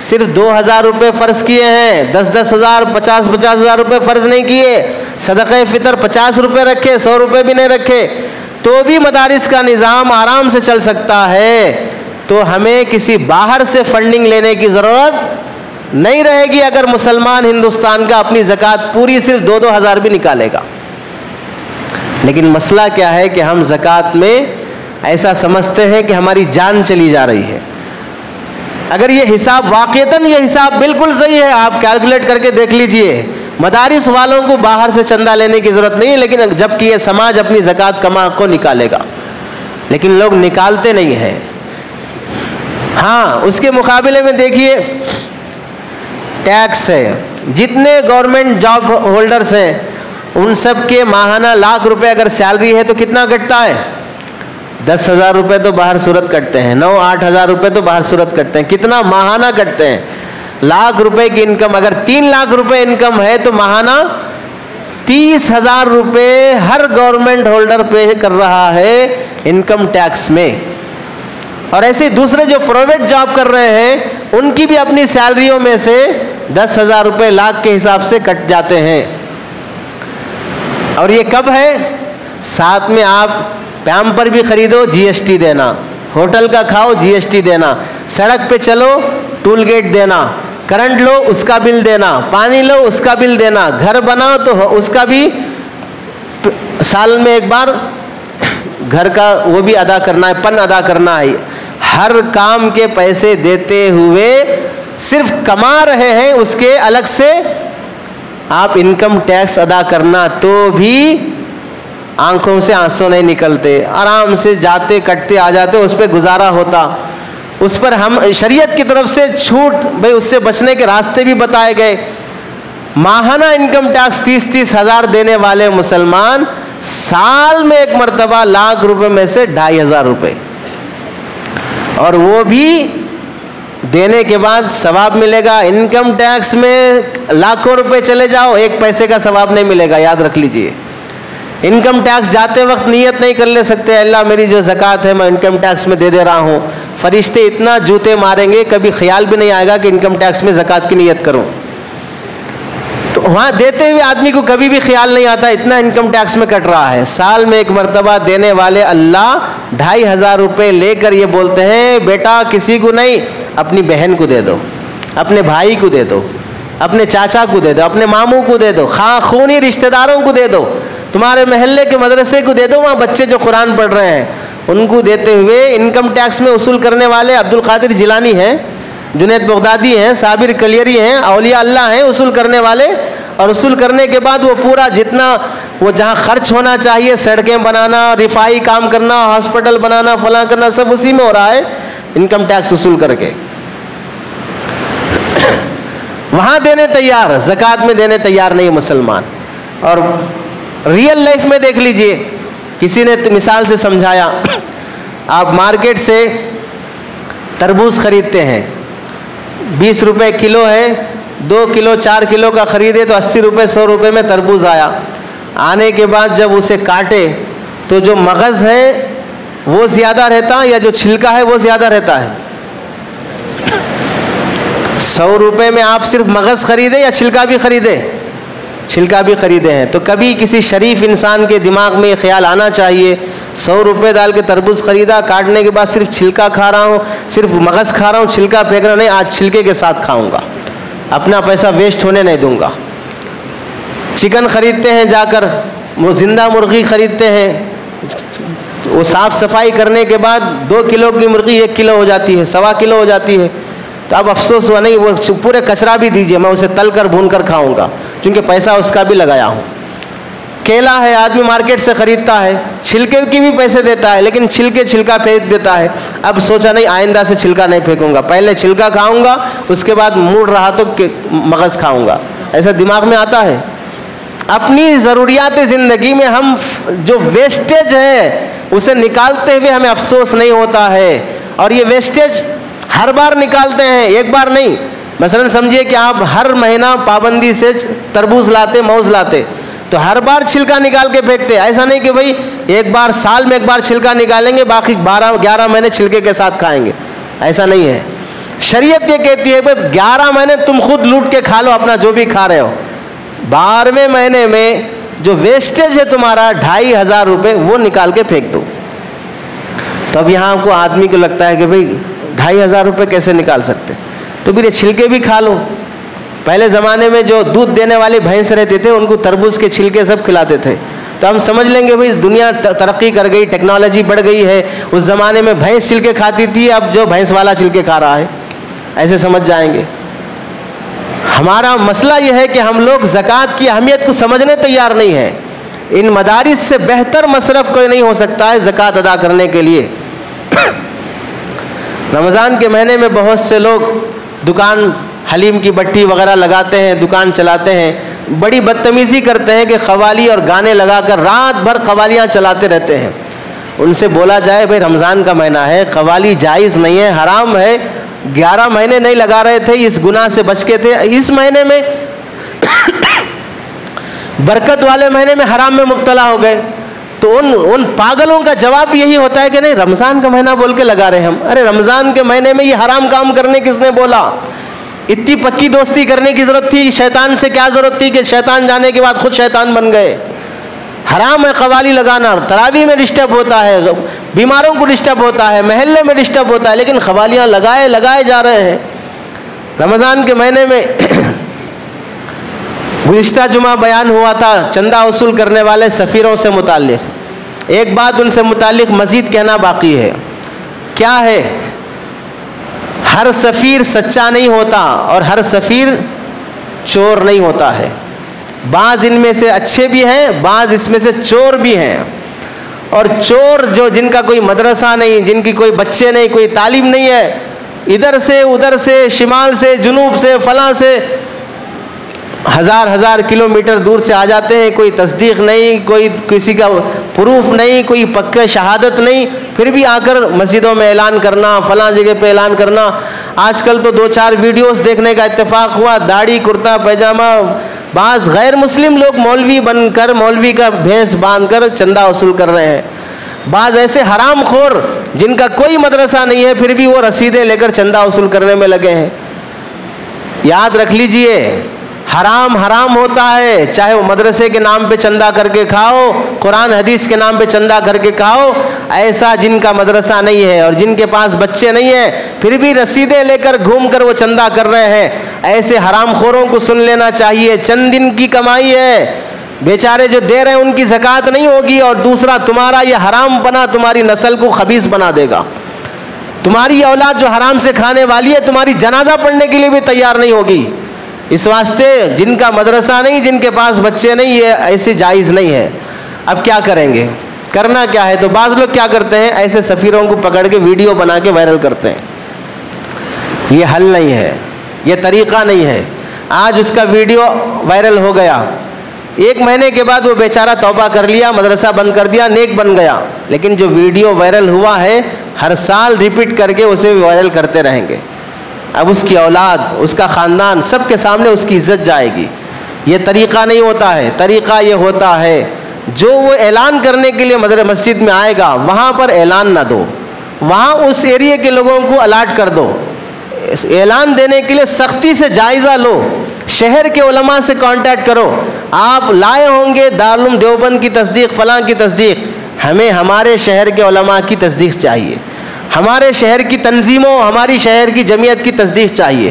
صرف 2000 روپے فرض کیے ہیں، 10,000 50,000 روپے فرض نہیں کیے، صدقہ فطر 50 روپے رکھے، 100 روپے بھی نہیں رکھے، تو بھی مدارس کا نظام آرام سے چل سکتا ہے۔ تو ہمیں کسی باہر سے فنڈنگ لینے کی ضرورت نہیں رہے گی اگر مسلمان ہندوستان کا اپنی زکوٰۃ پوری صرف 2-2 ہزار بھی نکالے گا۔ لیکن مسئلہ کیا ہے کہ ہم زکوٰۃ میں ایسا سمجھتے ہیں کہ ہماری جان چلی جا رہی ہے۔ اگر یہ حساب واقعتاً یہ حساب بالکل صحیح ہے، آپ کیلکولیٹ کر کے دیکھ لیجئے، مدارس والوں کو باہر سے چندہ لینے کی ضرورت نہیں ہے، لیکن جبکہ یہ سماج اپنی زکوٰۃ کما کو نکالے گا، لیکن لوگ نکالتے نہیں ہیں۔ ہاں، اس کے مقابلے میں دیکھیے ٹیکس ہے، جتنے گورنمنٹ جاب ہولڈرز ہیں ان سب کے ماہانہ 1,00,000 روپے اگر سیلری ہے تو کتنا کٹتا ہے؟ 10,000 روپے تو باہر صورت کٹتے ہیں، 9-8 ہزار روپے تو باہر صورت کٹتے ہیں، کتنا ماہانہ کٹتے ہیں؟ 1,00,000 روپے کی انکم، اگر 3,00,000 روپے انکم ہے تو ماہانہ 30,000 روپے ہر گورنمنٹ ہولڈر پے کر رہا ہے انکم ٹیکس میں۔ اور ایسے دوسرے جو پرائیویٹ جاب کر رہے ہیں ان کی بھی اپنی سیلریوں میں سے 10,000 روپے 1,00,000 کے حساب سے کٹ جاتے ہیں۔ اور یہ کب ہے؟ ساتھ میں آپ پیام پر بھی خریدو جی ایس ٹی دینا، ہوٹل کا کھاؤ جی ایس ٹی دینا، سڑک پہ چلو ٹول گیٹ دینا، کرنٹ لو اس کا بل دینا، پانی لو اس کا بل دینا، گھر بناؤ تو اس کا بھی سال میں ایک بار گھر کا وہ بھی ادا کرنا ہے، پن ادا کرنا ہے۔ ہر کام کے پیسے دیتے ہوئے صرف کما رہے ہیں، اس کے الگ سے آپ انکم ٹیکس ادا کرنا، تو بھی آنکھوں سے آنسو نہیں نکلتے، آرام سے جاتے کٹتے آ جاتے، اس پہ گزارا ہوتا۔ اس پر ہم شریعت کی طرف سے چھوٹ، بھئی اس سے بچنے کے راستے بھی بتائے گئے۔ ماہانہ انکم ٹیکس 30-30 ہزار دینے والے مسلمان سال میں ایک مرتبہ 1,00,000 روپے میں سے 2,500 روپے، اور وہ بھی دینے کے بعد ثواب ملے گا۔ انکم ٹیکس میں لاکھوں روپے چلے جاؤ، ایک پیسے کا ثواب نہیں ملے گا، یاد رکھ لیجئے۔ انکم ٹیکس جاتے وقت نیت نہیں کر لے سکتے اللہ میری جو زکوٰۃ ہے میں انکم ٹیکس میں دے رہا ہوں، فرشتے اتنا جوتے ماریں گے کبھی خیال بھی نہیں آئے گا کہ انکم ٹیکس میں زکوٰۃ کی نیت کروں۔ تو وہاں دیتے ہوئے آدمی کو کبھی بھی خیال نہیں آتا اتنا انکم ٹیکس میں کٹ رہا ہے۔ سال میں ایک مرتبہ دینے والے اللہ 2,500 روپے لے کر یہ بولتے ہیں بیٹا کسی کو نہیں، اپنی بہن کو دے دو، اپنے بھائی کو دے دو، اپنے چاچا کو دے دو، اپنے ماموں کو دے دو، خونی رشتہ داروں کو دے دو، تمہارے محلے کے مدرسے کو دے دو، وہاں بچے جو قرآن پڑھ رہے ہیں ان کو دیتے ہوئے۔ انکم ٹیکس میں وصول کرنے والے عبد القادر جیلانی ہیں، جنید بغدادی ہیں، صابر کلیری ہیں، اولیاء اللہ ہیں وصول کرنے والے، اور وصول کرنے کے بعد وہ پورا جتنا وہ جہاں خرچ ہونا چاہیے، سڑکیں بنانا، رفائی کام کرنا، ہاسپٹل بنانا، فلاں کرنا، سب اسی میں ہو رہا ہے انکم ٹیکس وصول کر کے۔ وہاں دینے تیار، زکوٰۃ میں دینے تیار نہیں مسلمان۔ اور ریئل لائف میں دیکھ لیجئے، کسی نے مثال سے سمجھایا، آپ مارکیٹ سے تربوز خریدتے ہیں، 20 روپے کلو ہے، 2 کلو 4 کلو کا خریدے تو 80 روپے 100 روپے میں تربوز آیا۔ آنے کے بعد جب اسے کاٹے تو جو مغز ہے وہ زیادہ رہتا یا جو چھلکا ہے وہ زیادہ رہتا ہے؟ 100 روپے میں آپ صرف مغز خریدے یا چھلکا بھی خریدے؟ چھلکا بھی خریدے ہیں۔ تو کبھی کسی شریف انسان کے دماغ میں یہ خیال آنا چاہیے 100 روپے ڈال کے تربوز خریدا، کاٹنے کے بعد صرف چھلکا کھا رہا ہوں، صرف مغز کھا رہا ہوں، چھلکا پھینک رہا نہیں، آج چھلکے کے ساتھ کھاؤں گا، اپنا پیسہ ویسٹ ہونے نہیں دوں گا۔ چکن خریدتے ہیں جا کر، وہ زندہ مرغی خریدتے ہیں، وہ صاف صفائی کرنے کے بعد 2 کلو کی مرغی 1 کلو ہو جاتی ہے، 1.25 کلو ہو جاتی ہے، تو اب افسوس ہوا نہیں، وہ پورے کچرا بھی دیجئے، میں اسے تل کر بھون کر کھاؤں گا کیونکہ پیسہ اس کا بھی لگایا ہوں۔ کیلا ہے، آدمی مارکیٹ سے خریدتا ہے، چھلکے کی بھی پیسے دیتا ہے لیکن چھلکا پھینک دیتا ہے۔ اب سوچا نہیں آئندہ سے چھلکا نہیں پھینکوں گا، پہلے چھلکا کھاؤں گا اس کے بعد موڑ رہا تو مغز کھاؤں گا، ایسا دماغ میں آتا ہے۔ اپنی ضروریات زندگی میں ہم جو ویسٹیج ہے اسے نکالتے ہوئے ہمیں افسوس نہیں ہوتا ہے، اور یہ ویسٹیج ہر بار نکالتے ہیں، ایک بار نہیں۔ مثلا سمجھیے کہ آپ ہر مہینہ پابندی سے تربوز لاتے، موز لاتے، تو ہر بار چھلکا نکال کے پھینکتے، ایسا نہیں کہ بھائی ایک بار سال میں ایک بار چھلکا نکالیں گے باقی 11 مہینے چھلکے کے ساتھ کھائیں گے، ایسا نہیں ہے۔ شریعت یہ کہتی ہے بھائی 11 مہینے تم خود لوٹ کے کھا لو اپنا جو بھی کھا رہے ہو، 12ویں مہینے میں جو ویسٹیج ہے تمہارا 2500 روپے وہ نکال کے پھینک دو۔ تو اب یہاں کو آدمی کو لگتا ہے کہ بھائی 2500 روپے کیسے نکال سکتے، تو پھر یہ چھلکے بھی کھا لو۔ پہلے زمانے میں جو دودھ دینے والے بھینس رہتے تھے ان کو تربوز کے چھلکے سب کھلاتے تھے، تو ہم سمجھ لیں گے بھائی دنیا ترقی کر گئی، ٹیکنالوجی بڑھ گئی ہے، اس زمانے میں بھینس چھلکے کھاتی تھی، اب جو بھینس والا چھلکے کھا رہا ہے، ایسے سمجھ جائیں گے۔ ہمارا مسئلہ یہ ہے کہ ہم لوگ زکوٰۃ کی اہمیت کو سمجھنے تیار نہیں ہیں۔ ان مدارس سے بہتر مصرف کوئی نہیں ہو سکتا ہے زکوٰۃ ادا کرنے کے لیے۔ رمضان کے مہینے میں بہت سے لوگ دکان حلیم کی بٹی وغیرہ لگاتے ہیں، دکان چلاتے ہیں، بڑی بدتمیزی کرتے ہیں کہ قوالی اور گانے لگا کر رات بھر قوالیاں چلاتے رہتے ہیں۔ ان سے بولا جائے بھائی رمضان کا مہینہ ہے، قوالی جائز نہیں ہے، حرام ہے، 11 مہینے نہیں لگا رہے تھے، اس گناہ سے بچ کے تھے، اس مہینے میں برکت والے مہینے میں حرام میں مبتلا ہو گئے۔ تو ان پاگلوں کا جواب یہی ہوتا ہے کہ نہیں رمضان کا مہینہ بول کے لگا رہے ہم، ارے رمضان کے مہینے میں یہ حرام کام کرنے کس نے بولا؟ اتنی پکی دوستی کرنے کی ضرورت تھی، شیطان سے کیا ضرورت تھی کہ شیطان جانے کے بعد خود شیطان بن گئے؟ حرام ہے قوالی لگانا، تراویح میں ڈسٹرب ہوتا ہے، بیماروں کو ڈسٹرب ہوتا ہے، محلے میں ڈسٹرب ہوتا ہے، لیکن قوالیاں لگائے جا رہے ہیں رمضان کے مہینے میں۔ گزشتہ جمعہ بیان ہوا تھا چندہ وصول کرنے والے سفیروں سے متعلق، ایک بات ان سے متعلق مزید کہنا باقی ہے۔ کیا ہے؟ ہر سفیر سچا نہیں ہوتا اور ہر سفیر چور نہیں ہوتا ہے، بعض ان میں سے اچھے بھی ہیں، بعض اس میں سے چور بھی ہیں، اور چور جو جن کا کوئی مدرسہ نہیں، جن کی کوئی بچے نہیں، کوئی تعلیم نہیں ہے، ادھر سے ادھر سے شمال سے جنوب سے فلاں سے ہزار کلومیٹر دور سے آ جاتے ہیں، کوئی تصدیق نہیں، کوئی کسی کا پروف نہیں، کوئی پکے شہادت نہیں، پھر بھی آ کر مسجدوں میں اعلان کرنا، فلاں جگہ پہ اعلان کرنا۔ آج کل تو 2-4 ویڈیوز دیکھنے کا اتفاق ہوا، داڑھی کرتا پیجامہ، بعض غیر مسلم لوگ مولوی بن کر مولوی کا بھیس باندھ کر چندہ وصول کر رہے ہیں، بعض ایسے حرام خور جن کا کوئی مدرسہ نہیں ہے پھر بھی وہ رسیدیں لے کر چندہ وصول کرنے میں لگے ہیں۔ یاد رکھ لیجئے حرام ہوتا ہے، چاہے وہ مدرسے کے نام پہ چندہ کر کے کھاؤ، قرآن حدیث کے نام پہ چندہ کر کے کھاؤ، ایسا جن کا مدرسہ نہیں ہے اور جن کے پاس بچے نہیں ہیں پھر بھی رسیدیں لے کر گھوم کر وہ چندہ کر رہے ہیں، ایسے حرام خوروں کو سن لینا چاہیے، چند دن کی کمائی ہے، بیچارے جو دے رہے ہیں ان کی زکوٰۃ نہیں ہوگی، اور دوسرا تمہارا یہ حرام پنا تمہاری نسل کو خبیث بنا دے گا، تمہاری اولاد جو حرام سے کھانے والی ہے تمہاری جنازہ پڑھنے کے لیے بھی تیار نہیں ہوگی۔ اس واسطے جن کا مدرسہ نہیں، جن کے پاس بچے نہیں، یہ ایسے جائز نہیں ہے۔ اب کیا کریں گے؟ کرنا کیا ہے؟ تو بعض لوگ کیا کرتے ہیں، ایسے سفیروں کو پکڑ کے ویڈیو بنا کے وائرل کرتے ہیں۔ یہ حل نہیں ہے، یہ طریقہ نہیں ہے۔ آج اس کا ویڈیو وائرل ہو گیا، 1 مہینے کے بعد وہ بیچارہ توبہ کر لیا، مدرسہ بند کر دیا، نیک بن گیا، لیکن جو ویڈیو وائرل ہوا ہے ہر سال ریپیٹ کر کے اسے وائرل کرتے رہیں گے۔ اب اس کی اولاد، اس کا خاندان، سب کے سامنے اس کی عزت جائے گی۔ یہ طریقہ نہیں ہوتا ہے، طریقہ یہ ہوتا ہے جو وہ اعلان کرنے کے لیے مسجد میں آئے گا وہاں پر اعلان نہ دو، وہاں اس ایریے کے لوگوں کو الاٹ کر دو، اعلان دینے کے لیے سختی سے جائزہ لو، شہر کے علماء سے کانٹیکٹ کرو، آپ لائے ہوں گے دارالعلوم دیوبند کی تصدیق، فلاں کی تصدیق، ہمیں ہمارے شہر کے علماء کی تصدیق چاہیے، ہمارے شہر کی تنظیموں، ہماری شہر کی جمعیت کی تصدیق چاہیے،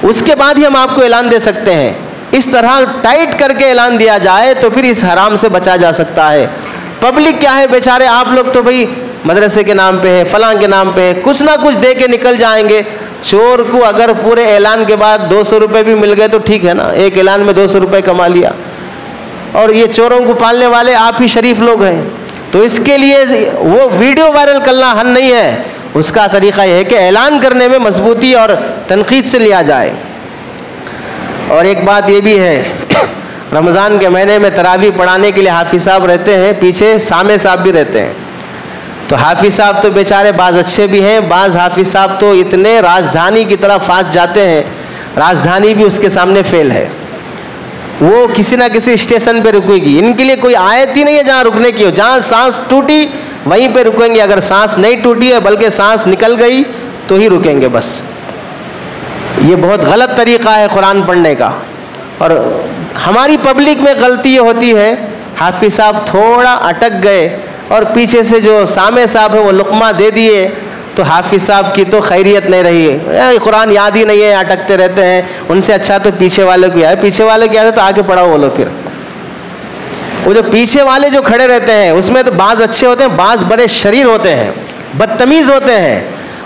اس کے بعد ہی ہم آپ کو اعلان دے سکتے ہیں۔ اس طرح ٹائٹ کر کے اعلان دیا جائے تو پھر اس حرام سے بچا جا سکتا ہے۔ پبلک کیا ہے بیچارے، آپ لوگ تو بھئی مدرسے کے نام پہ ہے، فلاں کے نام پہ ہے، کچھ نہ کچھ دے کے نکل جائیں گے۔ چور کو اگر پورے اعلان کے بعد 200 روپے بھی مل گئے تو ٹھیک ہے نا، ایک اعلان میں 200 روپے کما لیا، اور یہ چوروں کو پالنے والے آپ ہی شریف لوگ ہیں، تو اس کے لیے وہ ویڈیو وائرل کرنا حل نہیں ہے۔ اس کا طریقہ یہ ہے کہ اعلان کرنے میں مضبوطی اور تنقید سے لیا جائے۔ اور ایک بات یہ بھی ہے، رمضان کے مہینے میں تراویح پڑھانے کے لیے حافظ صاحب رہتے ہیں، پیچھے سامع صاحب بھی رہتے ہیں، تو حافظ صاحب تو بیچارے بعض اچھے بھی ہیں، بعض حافظ صاحب تو اتنے راجدھانی کی طرح فاس جاتے ہیں، راجدھانی بھی اس کے سامنے فیل ہے، وہ کسی نہ کسی اسٹیشن پہ رکے گی، ان کے لیے کوئی آیت ہی نہیں ہے جہاں رکنے کی ہو، جہاں سانس ٹوٹی وہیں پہ رکیں گے، اگر سانس نہیں ٹوٹی ہے بلکہ سانس نکل گئی تو ہی رکیں گے بس۔ یہ بہت غلط طریقہ ہے قرآن پڑھنے کا. اور ہماری پبلک میں غلطی یہ ہوتی ہے، حافظ صاحب تھوڑا اٹک گئے اور پیچھے سے جو سامع صاحب ہیں وہ لقمہ دے دیے تو حافظ صاحب کی تو خیریت نہیں رہی. قرآن یاد ہی نہیں ہے، اٹکتے رہتے ہیں. ان سے اچھا تو پیچھے والے کو یاد، پیچھے والے کیا ہے تو آگے پڑھاؤ بولو. پھر وہ جو پیچھے والے جو کھڑے رہتے ہیں اس میں تو بعض اچھے ہوتے ہیں، بعض بڑے شریر ہوتے ہیں، بدتمیز ہوتے ہیں.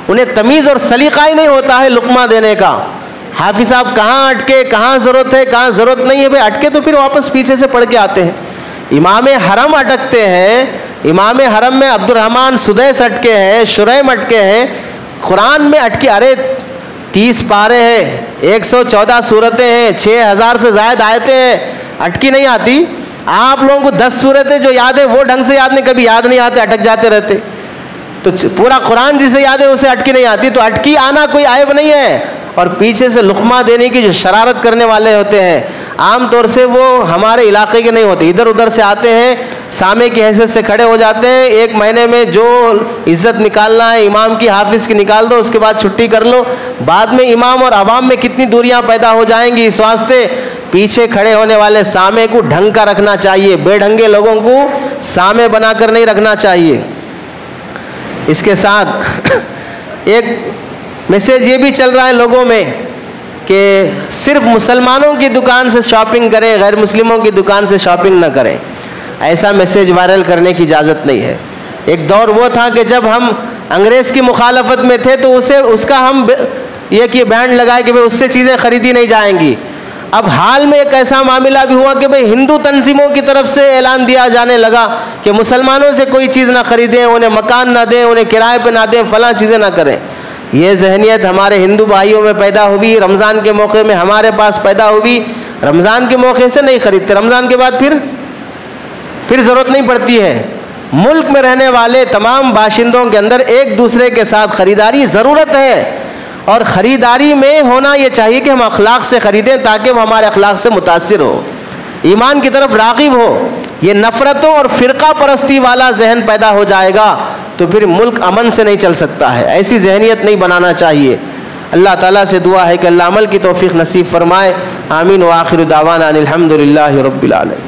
انہیں تمیز اور سلیقہ ہی نہیں ہوتا ہے لقمہ دینے کا. حافظ صاحب کہاں اٹکے، کہاں ضرورت ہے، کہاں ضرورت نہیں ہے. بھائی اٹکے تو پھر واپس پیچھے سے پڑھ کے آتے ہیں. امام حرم اٹکتے ہیں، امام حرم میں عبد الرحمن سدیس اٹکے ہیں، شریم اٹکے ہیں. قرآن میں اٹکے، ارے 30 پارے ہیں، 114 سورتیں ہیں، 6000 سے زائد آیتیں ہیں، اٹکی نہیں آتی. آپ لوگوں کو 10 سورتیں جو یاد ہے وہ ڈھنگ سے یاد نہیں، کبھی یاد نہیں آتے، اٹک جاتے رہتے. تو پورا قرآن جسے یاد ہے اسے اٹکی نہیں آتی. تو اٹکی آنا کوئی عیب نہیں ہے. اور پیچھے سے لقمہ دینے کی جو شرارت کرنے والے ہوتے ہیں عام طور سے وہ ہمارے علاقے کے نہیں ہوتے، ادھر ادھر سے آتے ہیں، سامع کی حیثیت سے کھڑے ہو جاتے ہیں. 1 مہینے میں جو عزت نکالنا ہے امام کی، حافظ کی نکال دو، اس کے بعد چھٹی کر لو. بعد میں امام اور عوام میں کتنی دوریاں پیدا ہو جائیں گی. اس واسطے پیچھے کھڑے ہونے والے سامع کو ڈھنگ کا رکھنا چاہیے، بے ڈھنگے لوگوں کو سامع بنا کر نہیں رکھنا چاہیے. اس کے ساتھ ایک میسیج یہ بھی چل رہا ہے لوگوں میں کہ صرف مسلمانوں کی دکان سے شاپنگ کریں، غیر مسلموں کی دکان سے شاپنگ نہ کریں. ایسا میسیج وائرل کرنے کی اجازت نہیں ہے. ایک دور وہ تھا کہ جب ہم انگریز کی مخالفت میں تھے تو اس کا ہم یہ بینڈ لگائے کہ بھئی اس سے چیزیں خریدی نہیں جائیں گی. اب حال میں ایک ایسا معاملہ بھی ہوا کہ بھئی ہندو تنظیموں کی طرف سے اعلان دیا جانے لگا کہ مسلمانوں سے کوئی چیز نہ خریدیں، انہیں مکان نہ دیں، انہیں کرائے پہ نہ دیں، فلاں چیزیں نہ کریں. یہ ذہنیت ہمارے ہندو بھائیوں میں پیدا ہوئی، رمضان کے موقع میں ہمارے پاس پیدا ہوئی. رمضان کے موقع سے نہیں خریدتے، رمضان کے بعد پھر ضرورت نہیں پڑتی ہے. ملک میں رہنے والے تمام باشندوں کے اندر ایک دوسرے کے ساتھ خریداری ضرورت ہے. اور خریداری میں ہونا یہ چاہیے کہ ہم اخلاق سے خریدیں تاکہ وہ ہمارے اخلاق سے متاثر ہو، ایمان کی طرف راغب ہو. یہ نفرتوں اور فرقہ پرستی والا ذہن پیدا ہو جائے گا تو پھر ملک امن سے نہیں چل سکتا ہے. ایسی ذہنیت نہیں بنانا چاہیے. اللہ تعالیٰ سے دعا ہے کہ اللہ عمل کی توفیق نصیب فرمائے. آمین. وآخر دعوانا ان الحمد للہ رب العالمین.